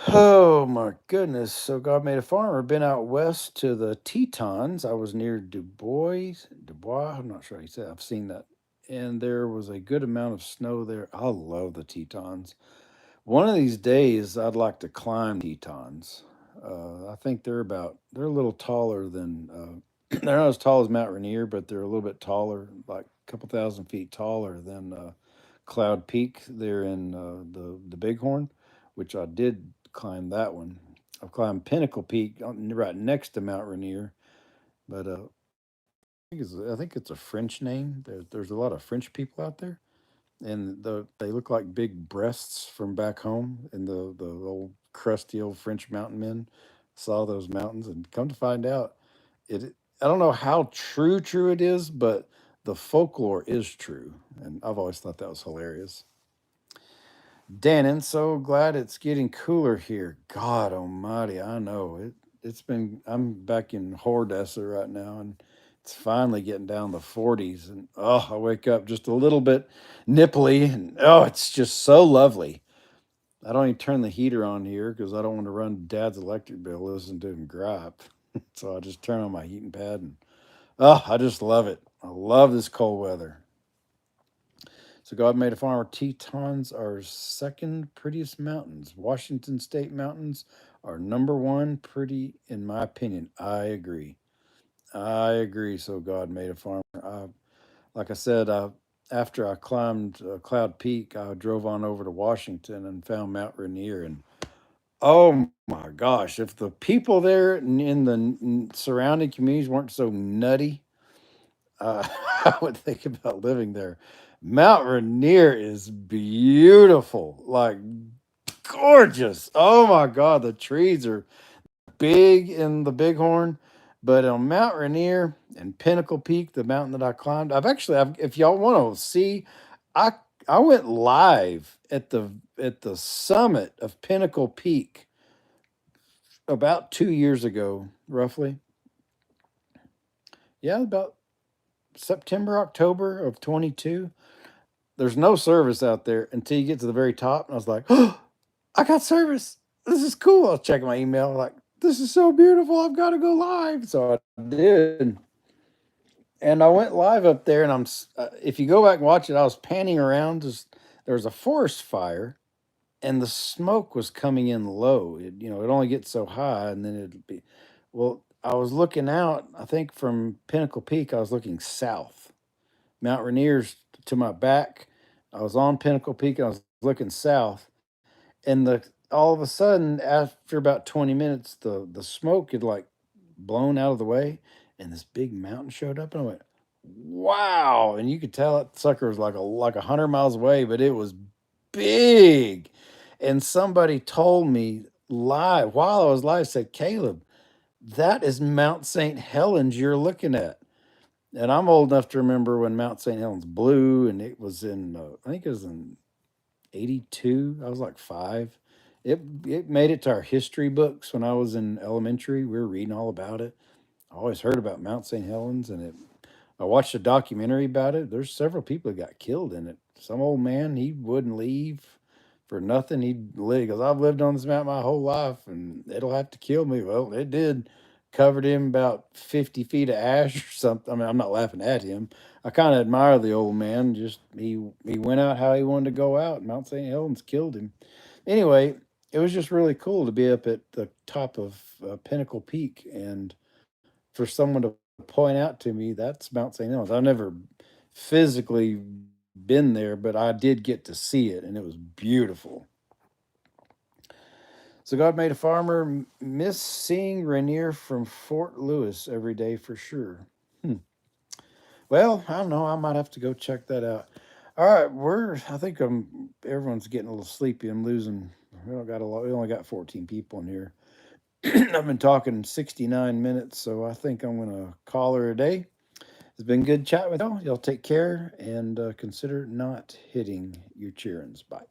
Oh my goodness. So God made a farmer. Been out west to the Tetons. I was near Dubois. I'm not sure how you said it. I've seen that. And there was a good amount of snow there. I love the Tetons. One of these days, I'd like to climb Tetons. I think they're a little taller than, they're not as tall as Mount Rainier, but they're a little bit taller, like a couple thousand feet taller than Cloud Peak there in the Bighorn, which I did climb that one. I've climbed Pinnacle Peak right next to Mount Rainier, but I think it's a French name. There's a lot of French people out there, and they look like big breasts from back home. And the old crusty old French mountain men saw those mountains, and come to find out, it I don't know how true it is, but the folklore is true, and I've always thought that was hilarious. Dannon, so glad it's getting cooler here. God Almighty, I know it. It's been. I'm back in Hordessa right now, and it's finally getting down the 40s. And oh, I wake up just a little bit nipply, and oh, it's just so lovely. I don't even turn the heater on here because I don't want to run Dad's electric bill. Listen to him gripe, so I just turn on my heating pad, and oh, I just love it. I love this cold weather. So God made a farmer. Tetons are second prettiest mountains. Washington State mountains are number one pretty, in my opinion. I agree. I agree. So God made a farmer. Like I said, after I climbed Cloud Peak, I drove on over to Washington and found Mount Rainier. And oh my gosh, if the people there in the surrounding communities weren't so nutty, I would think about living there. Mount Rainier is beautiful, like gorgeous. Oh my God, the trees are big in the Bighorn, but on Mount Rainier and Pinnacle Peak, the mountain that I climbed, if y'all want to see, I I went live at the summit of Pinnacle Peak about 2 years ago, roughly. Yeah, about September, October of 22. There's no service out there until you get to the very top. And I was like, oh, I got service. This is cool. I was checking my email, like, this is so beautiful. I've got to go live. So I did. And I went live up there. And if you go back and watch it, I was panning around. There was a forest fire, and the smoke was coming in low. It only gets so high, and then it'd be, well, I was looking out, I think from Pinnacle Peak, I was looking south. Mount Rainier's to my back. I was on Pinnacle Peak and I was looking south, and the all of a sudden, after about 20 minutes, the smoke had like blown out of the way, and this big mountain showed up, and I went, "Wow!" And you could tell that sucker was like 100 miles away, but it was big. And somebody told me live while I was live, said, "Caleb, that is Mount St. Helens you're looking at." And I'm old enough to remember when Mount St. Helens blew, and it was in, I think it was in '82. I was like 5. It made it to our history books when I was in elementary. We were reading all about it. I always heard about Mount St. Helens, and I watched a documentary about it. There's several people that got killed in it. Some old man, he wouldn't leave for nothing. He'd live because I've lived on this mountain my whole life, and it'll have to kill me. Well, it did. Covered him about 50 feet of ash or something. I mean, I'm not laughing at him. I kind of admire the old man. Just he went out how he wanted to go out. Mount St. Helens killed him. Anyway, it was just really cool to be up at the top of Pinnacle Peak, and for someone to point out to me that's Mount St. Helens. I've never physically been there, but I did get to see it, and it was beautiful. So God made a farmer miss seeing Rainier from Fort Lewis every day for sure. Hmm. Well, I don't know. I might have to go check that out. All right, I think everyone's getting a little sleepy. I'm losing. We don't got a lot. We only got 14 people in here. I've been talking 69 minutes, so I think I'm gonna call her a day. It's been good chatting with y'all. Y'all take care and consider not hitting your cheerings. Bye.